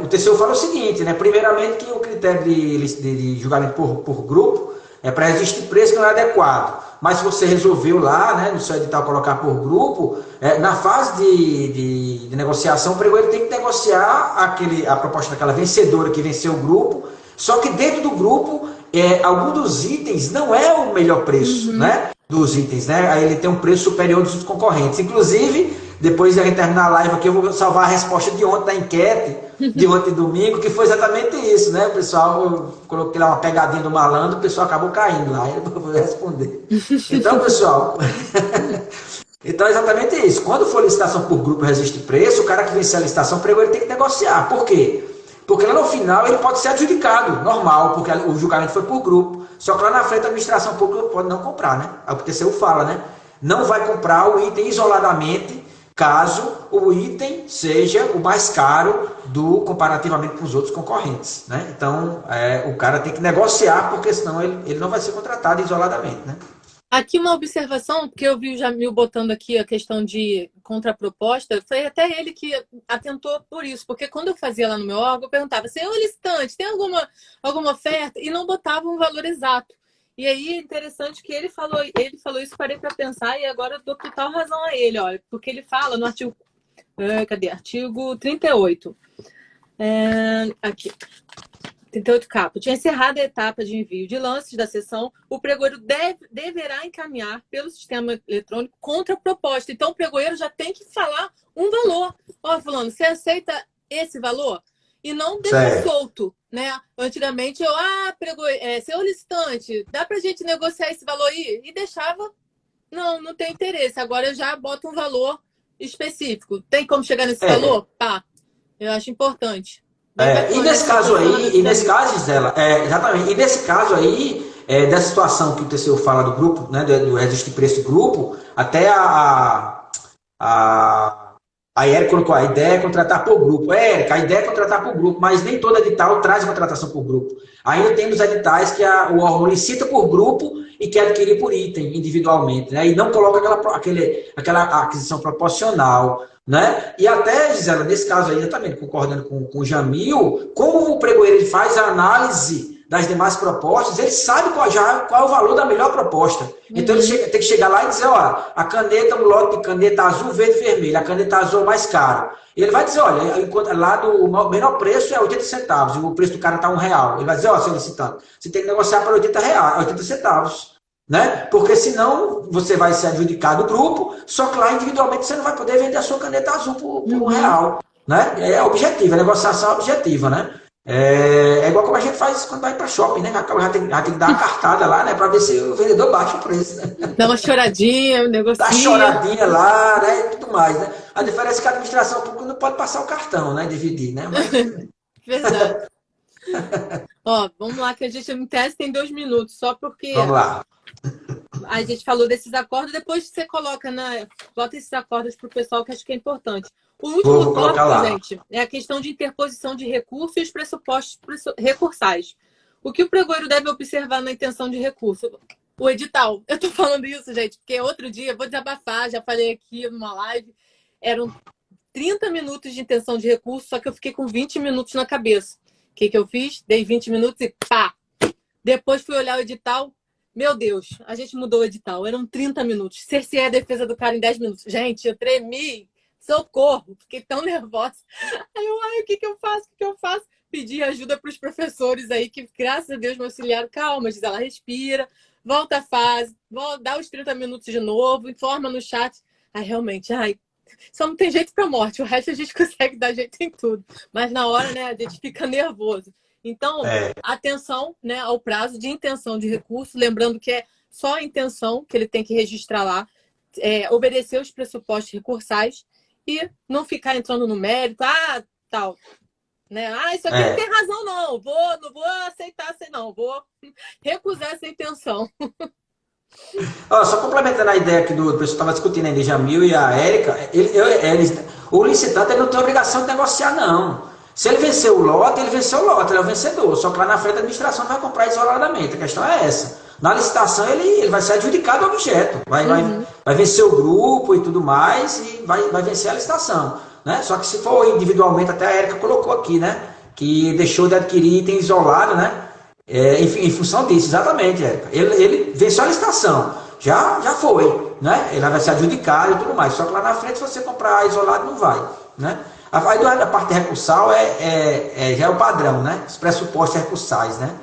Speaker 2: o TCU fala o seguinte, né? Primeiramente que o critério de julgamento por grupo é para registro de preço que não é adequado. Mas se você resolveu lá, né, no seu edital colocar por grupo, na fase de negociação, o pregoeiro tem que negociar a proposta daquela vencedora que venceu o grupo, só que dentro do grupo algum dos itens não é o melhor preço, né? Dos itens, né? Aí ele tem um preço superior dos concorrentes. Inclusive, depois de a gente terminar a live aqui, eu vou salvar a resposta de ontem da enquete, de ontem domingo, que foi exatamente isso, né? O pessoal, eu coloquei lá uma pegadinha do malandro, o pessoal acabou caindo lá, eu vou responder. Então, pessoal, então é exatamente isso. Quando for licitação por grupo resiste preço, o cara que vencer a licitação, o pregoeiro tem que negociar. Por quê? Porque lá no final ele pode ser adjudicado, normal, porque o julgamento foi por grupo. Só que lá na frente a administração pública pode não comprar, né? É o que o TCU fala, né? Não vai comprar o item isoladamente, caso o item seja o mais caro comparativamente com os outros concorrentes, né? Então, o cara tem que negociar, porque senão ele não vai ser contratado isoladamente, né?
Speaker 1: Aqui uma observação, porque eu vi o Jamil botando aqui a questão de contraproposta, foi até ele que atentou por isso, porque quando eu fazia lá no meu órgão, eu perguntava, senhor licitante, tem alguma oferta? E não botava um valor exato. E aí é interessante que ele falou isso, parei para pensar, e agora eu dou total razão a ele, olha, porque ele fala no artigo, cadê? Artigo 38. Aqui. 38 capo. Tinha encerrado a etapa de envio de lances da sessão, o pregoeiro deverá encaminhar pelo sistema eletrônico contraproposta. Então, o pregoeiro já tem que falar um valor. Ó, fulano, você aceita esse valor? E não deixa solto, né? Antigamente, senhor licitante, dá pra gente negociar esse valor aí? E deixava, não tem interesse. Agora eu já boto um valor específico. Tem como chegar nesse valor? Tá. Eu acho importante.
Speaker 2: E nesse caso aí, Gisela, exatamente, e nesse caso aí, dessa situação que o TCU fala do grupo, né, do registro de preço do grupo, até a Érica colocou, a ideia é contratar por grupo. Érica, a ideia é contratar por grupo, mas nem todo edital traz contratação por grupo. Ainda temos editais que o órgão licita por grupo e quer adquirir por item, individualmente, né, e não coloca aquela aquisição proporcional, né? E até, Gisela, nesse caso aí, exatamente, concordando com o Jamil, como o pregoeiro ele faz a análise das demais propostas, ele sabe qual é o valor da melhor proposta. Então ele tem que chegar lá e dizer, ó, a caneta, um lote de caneta azul, verde e vermelho, a caneta azul é mais cara. E ele vai dizer, olha, lá o menor preço é 80 centavos, e o preço do cara está R$1. Ele vai dizer, ó, seu licitante, você tem que negociar para 80 centavos. Né? Porque senão você vai ser adjudicado o grupo, só que lá individualmente você não vai poder vender a sua caneta azul por R$1, né? É objetivo, a negociação é objetiva, né? É igual como a gente faz quando vai para shopping, né? Já tem que dar uma cartada lá, né? Para ver se o vendedor baixa o preço, né?
Speaker 1: Dá uma choradinha, negocia.
Speaker 2: Dá uma choradinha lá, né? E tudo mais, né? A diferença é que a administração pública não pode passar o cartão, né? Dividir, né? Mas...
Speaker 1: Verdade. Ó, vamos lá que a gente não testa em 2 minutos, só porque...
Speaker 2: Vamos lá.
Speaker 1: A gente falou desses acordos, depois você bota esses acordos para o pessoal, que acho que é importante. O último tópico, gente, é a questão de interposição de recurso e os pressupostos recursais. O que o pregoeiro deve observar na intenção de recurso? O edital. Eu tô falando isso, gente, porque outro dia, vou desabafar, já falei aqui numa live, eram 30 minutos de intenção de recurso, só que eu fiquei com 20 minutos na cabeça. O que eu fiz? Dei 20 minutos e pá! Depois fui olhar o edital. Meu Deus, a gente mudou o edital. Eram 30 minutos. Cerceei a defesa do cara em 10 minutos. Gente, eu tremi. Socorro. Fiquei tão nervosa. Aí eu, o que eu faço? O que eu faço? Pedi ajuda para os professores aí, que graças a Deus me auxiliaram. Calma, Gisela, respira. Volta a fase. Dá os 30 minutos de novo. Informa no chat. Realmente, só não tem jeito para morte. O resto a gente consegue dar jeito em tudo. Mas na hora, né, a gente fica nervoso. Então, atenção, né, ao prazo de intenção de recurso, lembrando que é só a intenção que ele tem que registrar lá, obedecer os pressupostos recursais e não ficar entrando no mérito, tal, né? Isso aqui não tem razão, não vou aceitar assim, não, vou recusar essa intenção.
Speaker 2: Só complementando a ideia aqui do pessoal que estava discutindo aí, de Jamil e a Érica, o licitante ele não tem obrigação de negociar, não. Se ele venceu o lote, ele venceu o lote, ele é o vencedor. Só que lá na frente a administração vai comprar isoladamente. A questão é essa. Na licitação ele vai ser adjudicado o objeto. Vai vencer o grupo e tudo mais e vai vencer a licitação. Né? Só que se for individualmente, até a Érica colocou aqui, né? Que deixou de adquirir item isolado, né? Em função disso, exatamente, Érica. Ele venceu a licitação. Já foi, né? Ele vai ser adjudicado e tudo mais. Só que lá na frente, se você comprar isolado, não vai, né? A parte recursal já é o padrão, né? Os pressupostos recursais, né?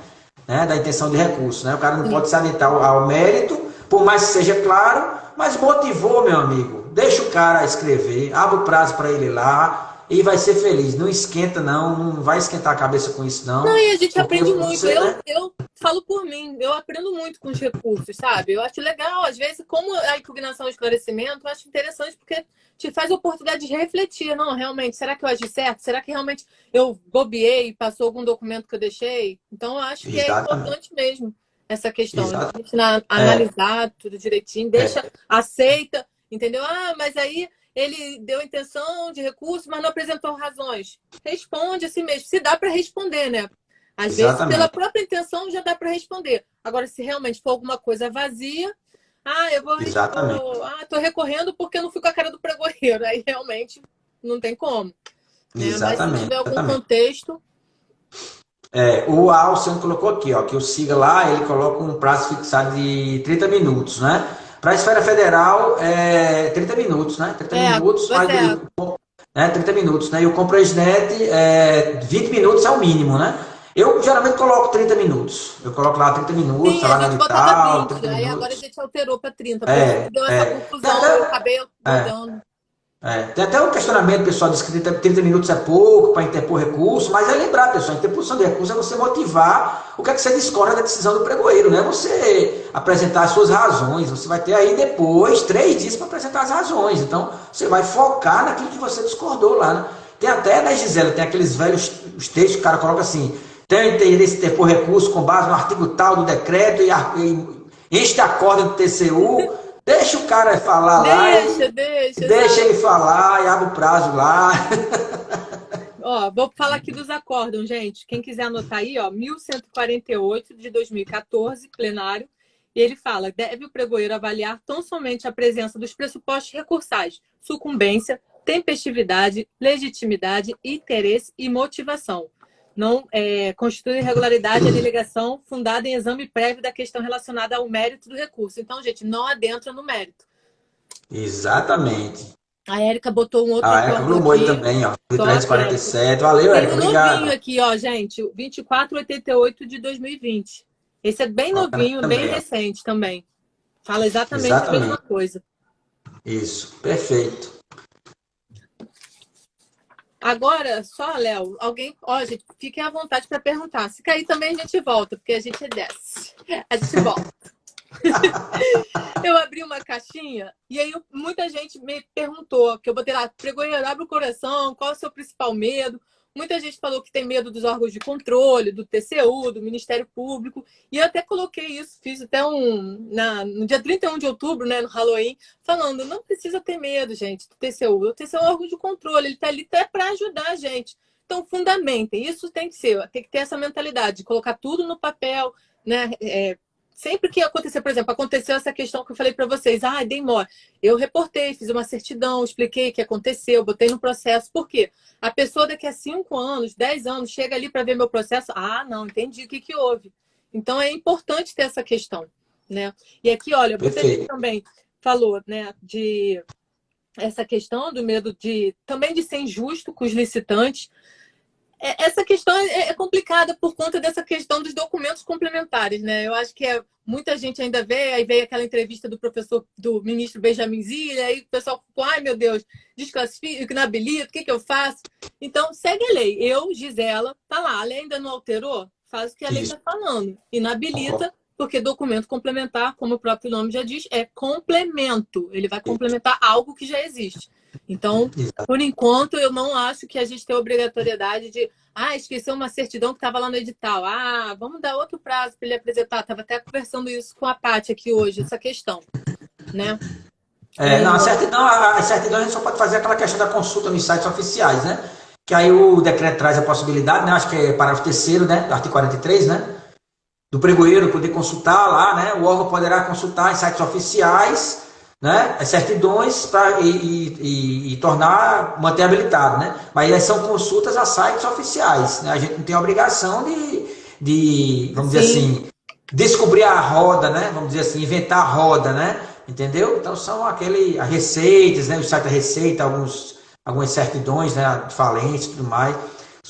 Speaker 2: né, da intenção de recurso, né? O cara não pode se atentar ao mérito, por mais que seja claro, mas motivou, meu amigo. Deixa o cara escrever, abre o prazo para ele lá e vai ser feliz. Não esquenta, não vai esquentar a cabeça com isso,
Speaker 1: Não,
Speaker 2: não.
Speaker 1: e a gente
Speaker 2: Porque
Speaker 1: aprende muito.
Speaker 2: você, né?
Speaker 1: Eu falo por mim, eu aprendo muito com os recursos, sabe? Eu acho legal, às vezes, como a impugnação e o esclarecimento, eu acho interessante porque te faz a oportunidade de refletir. Não, realmente, será que eu agi certo? Será que realmente eu bobeei, passou algum documento que eu deixei? Então, eu acho que é
Speaker 2: Exatamente.
Speaker 1: importante mesmo essa questão. A
Speaker 2: Exatamente.
Speaker 1: gente analisar tudo direitinho, deixa,
Speaker 2: É,
Speaker 1: aceita, entendeu? Ah, mas aí ele deu intenção de recurso, mas não apresentou razões. Responde assim mesmo. Se dá para responder, né? Às vezes, pela
Speaker 2: exatamente.
Speaker 1: própria intenção, já dá para responder. Agora, se realmente for alguma coisa vazia, eu vou
Speaker 2: Exatamente.
Speaker 1: tô recorrendo porque eu não fui com a cara do pregoeiro. Aí realmente não tem como, né? Mas se
Speaker 2: Exatamente.
Speaker 1: tiver algum
Speaker 2: Exatamente.
Speaker 1: contexto,
Speaker 2: O Alcion colocou aqui, ó, que o siga lá, ele coloca um prazo fixado de 30 minutos, né? Para a esfera federal, 30 minutos, né? 30 minutos,
Speaker 1: pois
Speaker 2: mas
Speaker 1: é,
Speaker 2: 30 minutos, né? E o Compreensnet, 20 minutos é o mínimo, né? Eu geralmente coloco 30 minutos. Eu coloco lá 30 minutos,
Speaker 1: sim, a
Speaker 2: salário
Speaker 1: gente botava
Speaker 2: vital,
Speaker 1: 20.
Speaker 2: 30
Speaker 1: Aí agora a
Speaker 2: minutos.
Speaker 1: gente alterou para 30. Por isso que
Speaker 2: É,
Speaker 1: deu essa
Speaker 2: é. Tem
Speaker 1: confusão. Eu
Speaker 2: até,
Speaker 1: acabei
Speaker 2: é,
Speaker 1: mudando.
Speaker 2: tem até um questionamento, pessoal, diz que 30 minutos é pouco para interpor recurso, mas é lembrar, pessoal, a interposição de recurso é você motivar o que é que você discorda da decisão do pregoeiro, não é você apresentar as suas razões, você vai ter aí depois 3 dias para apresentar as razões, então você vai focar naquilo que você discordou lá, né? Tem até, né, Gisela, tem aqueles velhos os textos que o cara coloca assim, tem interesse em interpor recurso com base no artigo tal do decreto e enche a corda do TCU, deixa o cara falar lá
Speaker 1: Deixa,
Speaker 2: deixa
Speaker 1: exato.
Speaker 2: ele falar e abre o prazo lá.
Speaker 1: Ó, vou falar aqui dos acórdãos, gente. Quem quiser anotar aí, ó, 1148 de 2014, plenário. E ele fala: deve o pregoeiro avaliar tão somente a presença dos pressupostos recursais, sucumbência, tempestividade, legitimidade, interesse e motivação. Não constitui irregularidade a delegação fundada em exame prévio da questão relacionada ao mérito do recurso. Então, gente, não adentra no mérito.
Speaker 2: Exatamente.
Speaker 1: A Érica botou um outro
Speaker 2: A Érica
Speaker 1: acórdão
Speaker 2: Blumoi
Speaker 1: aqui.
Speaker 2: também, ó. De
Speaker 1: Top, Érica.
Speaker 2: 347. Valeu,
Speaker 1: Tem
Speaker 2: Érica.
Speaker 1: um novinho
Speaker 2: Obrigado.
Speaker 1: aqui, ó, gente. 2488 de 2020. Esse é bem
Speaker 2: Bacana aqui
Speaker 1: novinho, bem
Speaker 2: também, ó.
Speaker 1: recente também. Fala exatamente a mesma
Speaker 2: Exatamente.
Speaker 1: coisa.
Speaker 2: Isso. Perfeito.
Speaker 1: Agora, só, Léo, alguém. Ó, gente, fiquem à vontade para perguntar. Se cair também a gente volta, porque a gente desce. A gente volta. Eu abri uma caixinha e aí muita gente me perguntou, que eu botei lá, pregoeiro, abre o coração, qual é o seu principal medo? Muita gente falou que tem medo dos órgãos de controle, do TCU, do Ministério Público, e eu até coloquei isso, fiz até no dia 31 de outubro, né, no Halloween, falando, não precisa ter medo, gente, do TCU. O TCU é um órgão de controle, ele está ali até para ajudar a gente. Então, fundamentem, isso tem que ter essa mentalidade, de colocar tudo no papel, né, sempre que acontecer, por exemplo, aconteceu essa questão que eu falei para vocês, dei mole. Eu reportei, fiz uma certidão, expliquei o que aconteceu, botei no processo. Por quê? A pessoa daqui a 5 anos, 10 anos, chega ali para ver meu processo, não, entendi o que houve. Então, é importante ter essa questão, né? E aqui, olha, muita gente
Speaker 2: Perfeito.
Speaker 1: também falou, né, de essa questão do medo também de ser injusto com os licitantes. Essa questão é complicada por conta dessa questão dos documentos complementares, né? Eu acho que muita gente ainda vê, aí veio aquela entrevista do ministro Benjamin Zilha, aí o pessoal ficou, ai meu Deus, desclassifico, inabilito, o que eu faço? Então, segue a lei. Eu, Gisela, tá lá, a lei ainda não alterou? Faz o que a lei
Speaker 2: Isso.
Speaker 1: está falando. Inabilita,
Speaker 2: Concordo.
Speaker 1: porque documento complementar, como o próprio nome já diz, é complemento. Ele vai complementar algo que já existe. Então, por enquanto, eu não acho que a gente tem a obrigatoriedade de esqueceu uma certidão que estava lá no edital. Vamos dar outro prazo para ele apresentar. Estava até conversando isso com a Paty aqui hoje, essa questão, né?
Speaker 2: Não, a certidão a gente só pode fazer aquela questão da consulta nos sites oficiais, né? Que aí o decreto traz a possibilidade, né? Acho que é parágrafo 3º, né? Do artigo 43, né? Do pregoeiro poder consultar lá, né? O órgão poderá consultar em sites oficiais, né? As certidões e manter habilitado, né? Mas aí são consultas a sites oficiais, né? A gente não tem a obrigação vamos dizer
Speaker 1: Sim.
Speaker 2: assim, descobrir a roda, né? Vamos dizer assim, inventar a roda, né? Entendeu? Então são as receitas, né? O site da Receita, algumas certidões, né? De falência e tudo mais.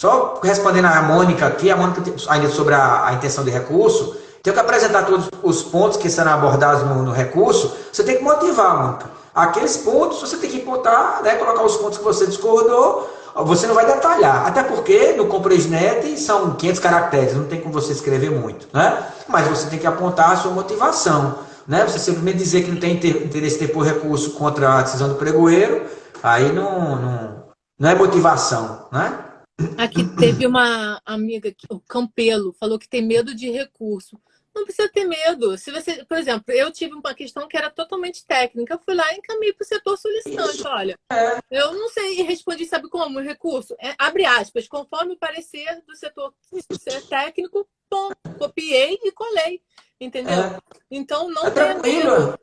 Speaker 2: Só respondendo a Mônica aqui, a Mônica ainda sobre a intenção de recurso, tem que apresentar todos os pontos que serão abordados no recurso, você tem que motivar, Mônica. Aqueles pontos você tem que botar, né, colocar os pontos que você discordou, você não vai detalhar, até porque no CompreSnet são 500 caracteres, não tem como você escrever muito, né? Mas você tem que apontar a sua motivação, né? Você simplesmente dizer que não tem interesse em ter por recurso contra a decisão do pregoeiro, aí não é motivação, né?
Speaker 1: Aqui teve uma amiga, o Campelo, falou que tem medo de recurso. Não precisa ter medo. Se você, por exemplo, eu tive uma questão que era totalmente técnica, eu fui lá e encaminhei para o setor solicitante. Isso. Olha, eu não sei, e respondi, sabe como? O recurso, abre aspas, conforme o parecer do setor técnico, bom, copiei e colei. Entendeu? Então não tem medo.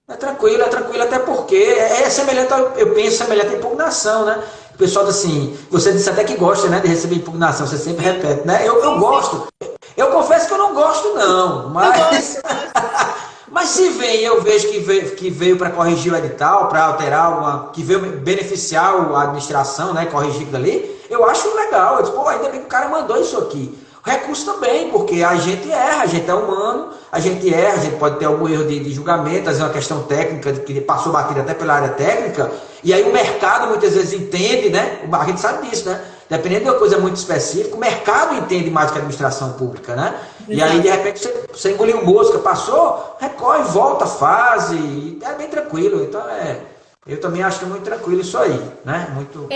Speaker 2: É tranquilo, até porque é semelhante, eu penso semelhante à impugnação, né? O pessoal assim, você disse até que gosta, né, de receber impugnação, você sempre repete, né? Eu gosto. Eu confesso que eu não gosto, não, mas mas se vem, eu vejo que veio para corrigir o edital, para alterar alguma, que veio beneficiar a administração, né, corrigir aquilo ali, eu acho legal. Eu disse, pô, ainda bem que o cara mandou isso aqui. O recurso também, porque a gente erra, a gente é humano, a gente erra, a gente pode ter algum erro de julgamento, às vezes uma questão técnica, que passou batida até pela área técnica, e aí o mercado muitas vezes entende, né? A gente sabe disso, né? Dependendo de uma coisa muito específica, o mercado entende mais que a administração pública, né? Exato. E aí, de repente, você engoliu mosca, passou, recorre, volta, faz, e é bem tranquilo. Então, eu também acho que é muito tranquilo isso aí, né? Muito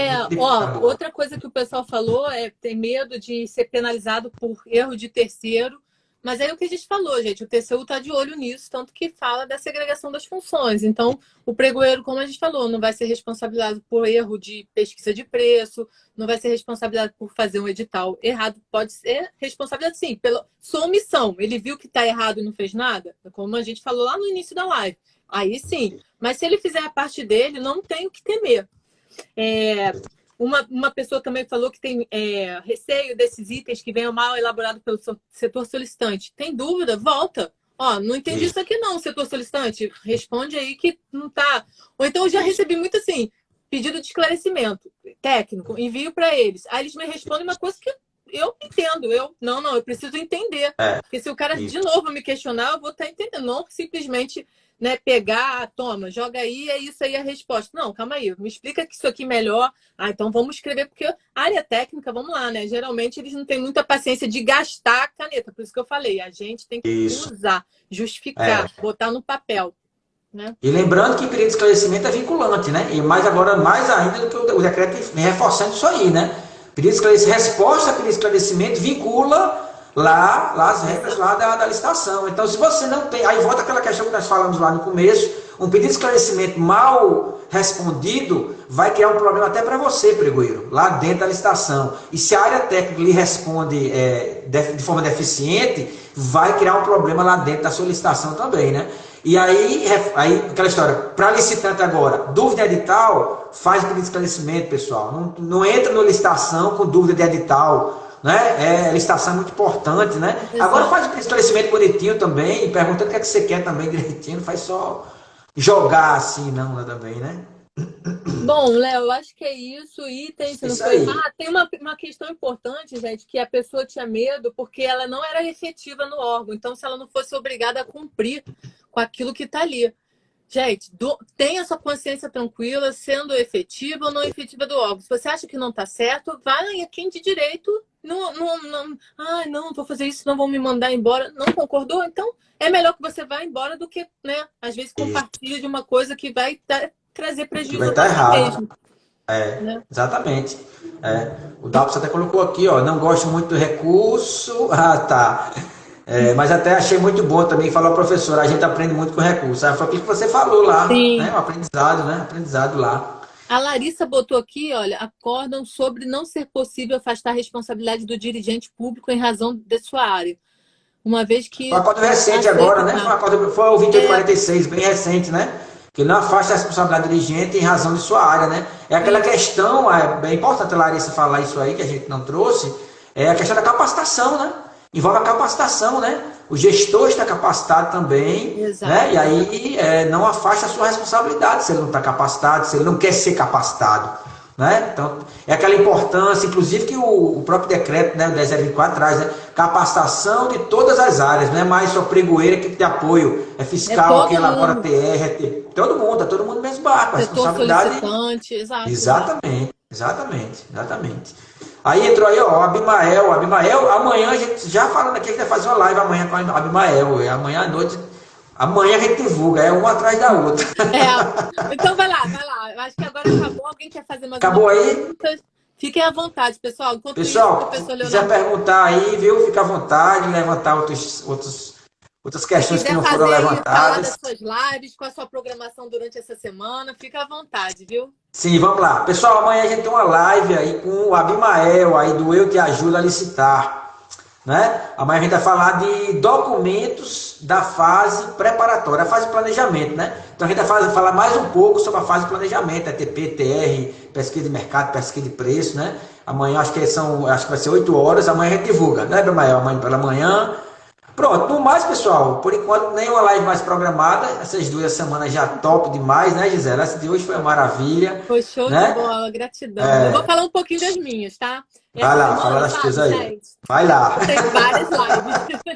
Speaker 1: outra coisa que o pessoal falou é ter medo de ser penalizado por erro de terceiro, mas é o que a gente falou, gente, o TCU está de olho nisso, tanto que fala da segregação das funções. Então, o pregoeiro, como a gente falou, não vai ser responsabilizado por erro de pesquisa de preço, não vai ser responsabilizado por fazer um edital errado, pode ser responsabilizado, sim, pela sua omissão. Ele viu que está errado e não fez nada, como a gente falou lá no início da live. Aí sim, mas se ele fizer a parte dele, não tem o que temer. Uma pessoa também falou que tem receio desses itens que venham mal elaborados pelo setor solicitante. Tem dúvida? Volta. Não entendi isso aqui não, setor solicitante. Responde aí que não tá. Ou então eu já recebi muito assim, pedido de esclarecimento técnico, envio para eles. Aí eles me respondem uma coisa que eu entendo. Eu preciso entender. Porque se o cara de novo me questionar, eu vou estar entendendo. Não simplesmente, né, pegar, toma, joga aí, é isso aí a resposta. Não, calma aí, me explica que isso aqui é melhor. Então vamos escrever, porque a área técnica, vamos lá, né? Geralmente eles não têm muita paciência de gastar a caneta. Por isso que eu falei, a gente tem que usar, justificar, botar no papel. Né?
Speaker 2: E lembrando que pedido de esclarecimento é vinculante, né? E mais agora, mais ainda do que o decreto vem reforçando isso aí, né? Pedido de esclarecimento, resposta a pedido de esclarecimento vincula lá as regras lá da licitação. Então, se você não tem... Aí volta aquela questão que nós falamos lá no começo, um pedido de esclarecimento mal respondido vai criar um problema até para você, pregoeiro, lá dentro da licitação. E se a área técnica lhe responde de forma deficiente, vai criar um problema lá dentro da sua licitação também, né? E aí aquela história, para licitante agora, dúvida de edital, faz o pedido de esclarecimento, pessoal. Não entra na licitação com dúvida de edital, né? Licitação é muito importante, né? Exato. Agora faz o esclarecimento bonitinho também, perguntando o que é que você quer também direitinho, não faz só jogar assim, não, também, né?
Speaker 1: Bom, Léo, eu acho que é isso. Itens, não foi... tem uma questão importante, gente, que a pessoa tinha medo porque ela não era efetiva no órgão. Então, se ela não fosse obrigada a cumprir com aquilo que está ali. Gente, tenha sua consciência tranquila, sendo efetiva ou não efetiva do órgão. Se você acha que não está certo, vai a quem de direito. Não vou fazer isso, não vão me mandar embora. Não concordou? Então, é melhor que você vá embora do que, né? Às vezes compartilha de uma coisa que vai trazer prejuízo.
Speaker 2: Vai estar errado. Né? Exatamente. O Dalpos até colocou aqui, não gosto muito do recurso. Tá. Mas até achei muito bom também, falou a professora, a gente aprende muito com recurso. Foi aquilo que você falou lá, né? O aprendizado, né? Aprendizado lá.
Speaker 1: A Larissa botou aqui, olha, acordam sobre não ser possível afastar a responsabilidade do dirigente público em razão de sua área. Uma vez que...
Speaker 2: Foi um acordo recente agora, né? Foi o 2846, bem recente, né? Que não afasta a responsabilidade do dirigente em razão de sua área, né? É aquela questão, é bem importante a Larissa falar isso aí, que a gente não trouxe, é a questão da capacitação, né? Envolve a capacitação, né? O gestor está capacitado também, né? E aí não afasta a sua responsabilidade se ele não está capacitado, se ele não quer ser capacitado, né? Então, é aquela importância, inclusive que o próprio decreto, né, o 10.024 traz, né, capacitação de todas as áreas, não é mais só pregoeira, equipe de apoio, é
Speaker 1: É
Speaker 2: fiscal, quem
Speaker 1: todo
Speaker 2: elabora
Speaker 1: mundo.
Speaker 2: TR, todo mundo, tá todo mundo no mesmo barco, a
Speaker 1: Setor
Speaker 2: responsabilidade.
Speaker 1: solicitante, exato, exato.
Speaker 2: Exatamente, exatamente, exatamente. Aí entrou aí, ó, o Abimael, amanhã a gente, já falando aqui, a gente vai fazer uma live amanhã com o Abimael, amanhã à noite, amanhã a gente divulga, é uma atrás da outra.
Speaker 1: Então vai lá, vai lá. Eu acho que agora acabou. Alguém quer fazer mais uma
Speaker 2: Acabou aí?
Speaker 1: pergunta? Fiquem à vontade, pessoal. Enquanto isso, o
Speaker 2: Pessoal, se
Speaker 1: professor
Speaker 2: quiser
Speaker 1: Leonardo,
Speaker 2: perguntar aí, viu, fica à vontade, levantar outras
Speaker 1: se
Speaker 2: questões que
Speaker 1: quiser
Speaker 2: não foram
Speaker 1: fazer aí, falar
Speaker 2: levantadas.
Speaker 1: das suas lives, qual a sua programação durante essa semana, fica à vontade, viu?
Speaker 2: Sim, vamos lá. Pessoal, amanhã a gente tem uma live aí com o Abimael, aí do Eu Te Ajudo a Licitar. Né? Amanhã a gente vai falar de documentos da fase preparatória, a fase de planejamento, né? Então a gente vai falar mais um pouco sobre a fase de planejamento, ETP, TR, pesquisa de mercado, pesquisa de preço, né? Amanhã acho que vai ser 8 horas, amanhã a gente divulga, né, Abimael? Amanhã pela manhã. Pronto, no mais, pessoal, por enquanto nenhuma live mais programada. Essas 2 semanas já top demais, né, Gisela? Essa de hoje foi uma maravilha,
Speaker 1: Foi show de
Speaker 2: né?
Speaker 1: bola, gratidão. Eu vou falar um pouquinho das minhas, tá?
Speaker 2: Vai
Speaker 1: Essa
Speaker 2: lá, fala
Speaker 1: semana,
Speaker 2: das tuas
Speaker 1: sabe,
Speaker 2: aí.
Speaker 1: gente?
Speaker 2: Vai lá.
Speaker 1: Eu tenho várias lives.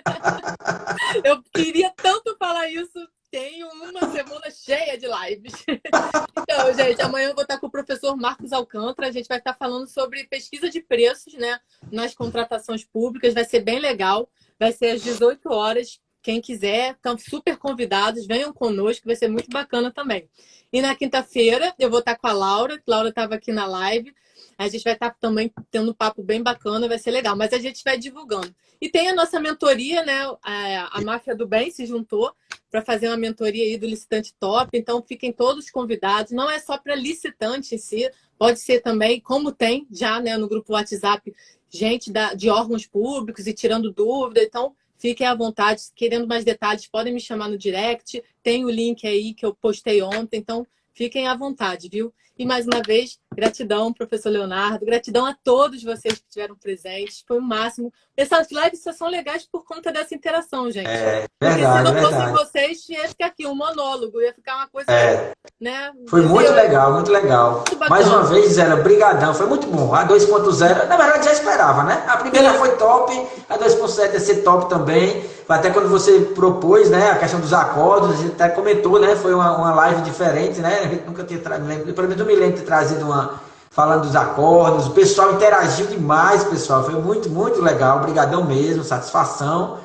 Speaker 1: Eu queria tanto falar isso. Tenho uma semana cheia de lives. Então, gente, amanhã eu vou estar com o professor Marcos Alcântara. A gente vai estar falando sobre pesquisa de preços, né, nas contratações públicas. Vai ser bem legal. Vai ser às 18 horas. Quem quiser, estão super convidados. Venham conosco, vai ser muito bacana também. E na quinta-feira eu vou estar com a Laura. Laura estava aqui na live. A gente vai estar também tendo um papo bem bacana, vai ser legal. Mas a gente vai divulgando. E tem a nossa mentoria, né? A Máfia do Bem se juntou para fazer uma mentoria aí do licitante top. Então, fiquem todos convidados. Não é só para licitante em si, pode ser também, como tem já, né, no grupo WhatsApp, gente de órgãos públicos e tirando dúvida. Então, fiquem à vontade. Querendo mais detalhes, podem me chamar no direct. Tem o link aí que eu postei ontem. Então, fiquem à vontade, viu? E mais uma vez, gratidão, professor Leonardo. Gratidão a todos vocês que estiveram presentes. Foi o máximo. Essas lives só são legais por conta dessa interação, gente.
Speaker 2: É
Speaker 1: Porque se
Speaker 2: verdade,
Speaker 1: não fossem
Speaker 2: verdade.
Speaker 1: vocês, ia ficar aqui um monólogo. Ia ficar uma coisa, né?
Speaker 2: Foi muito legal, muito legal.
Speaker 1: Muito
Speaker 2: Mais uma
Speaker 1: bacana.
Speaker 2: vez, Gisela, brigadão, foi muito bom. A 2.0, na verdade já esperava, né? A primeira foi top, a 2.7 ia ser top também. Até quando você propôs, né, a questão dos acordos, a gente até comentou, né? Foi uma live diferente, né? A gente nunca tinha trazido, pelo menos eu me lembro de ter trazido uma falando dos acordos. O pessoal interagiu demais, pessoal. Foi muito, muito legal. Obrigadão mesmo, satisfação.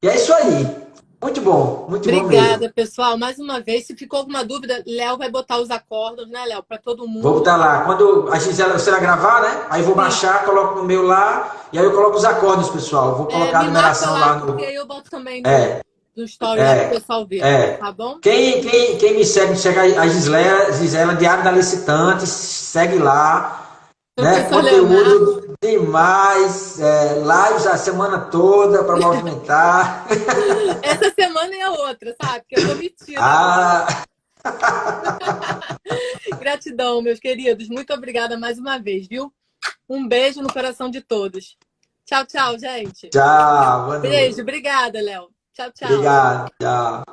Speaker 2: E é isso aí. Muito bom mesmo.
Speaker 1: Obrigada, pessoal. Mais uma vez, se ficou alguma dúvida, Léo vai botar os acordos, né, Léo? Para todo
Speaker 2: Vou
Speaker 1: mundo.
Speaker 2: botar lá. Quando a Gisela, você vai gravar, né? Aí vou
Speaker 1: Sim.
Speaker 2: baixar, coloco no meu lá, e aí eu coloco os acordes, pessoal. Vou colocar a
Speaker 1: Me marca
Speaker 2: numeração lá
Speaker 1: lá, porque
Speaker 2: no.
Speaker 1: aí eu boto também
Speaker 2: É,
Speaker 1: no story lá para o
Speaker 2: é,
Speaker 1: pessoal ver.
Speaker 2: é.
Speaker 1: Tá bom?
Speaker 2: Quem me segue a Gisela, Diário da Licitante, segue lá. Né?
Speaker 1: Professor Leonardo.
Speaker 2: Conteúdo demais, lives a semana toda para movimentar.
Speaker 1: Essa semana é a outra, sabe? Porque eu tô metida agora.
Speaker 2: Ah,
Speaker 1: Gratidão, meus queridos. Muito obrigada mais uma vez, viu? Um beijo no coração de todos. Tchau, tchau, gente.
Speaker 2: tchau, boa
Speaker 1: Beijo.
Speaker 2: noite.
Speaker 1: Obrigada, Léo. Tchau, tchau.
Speaker 2: Obrigado, tchau.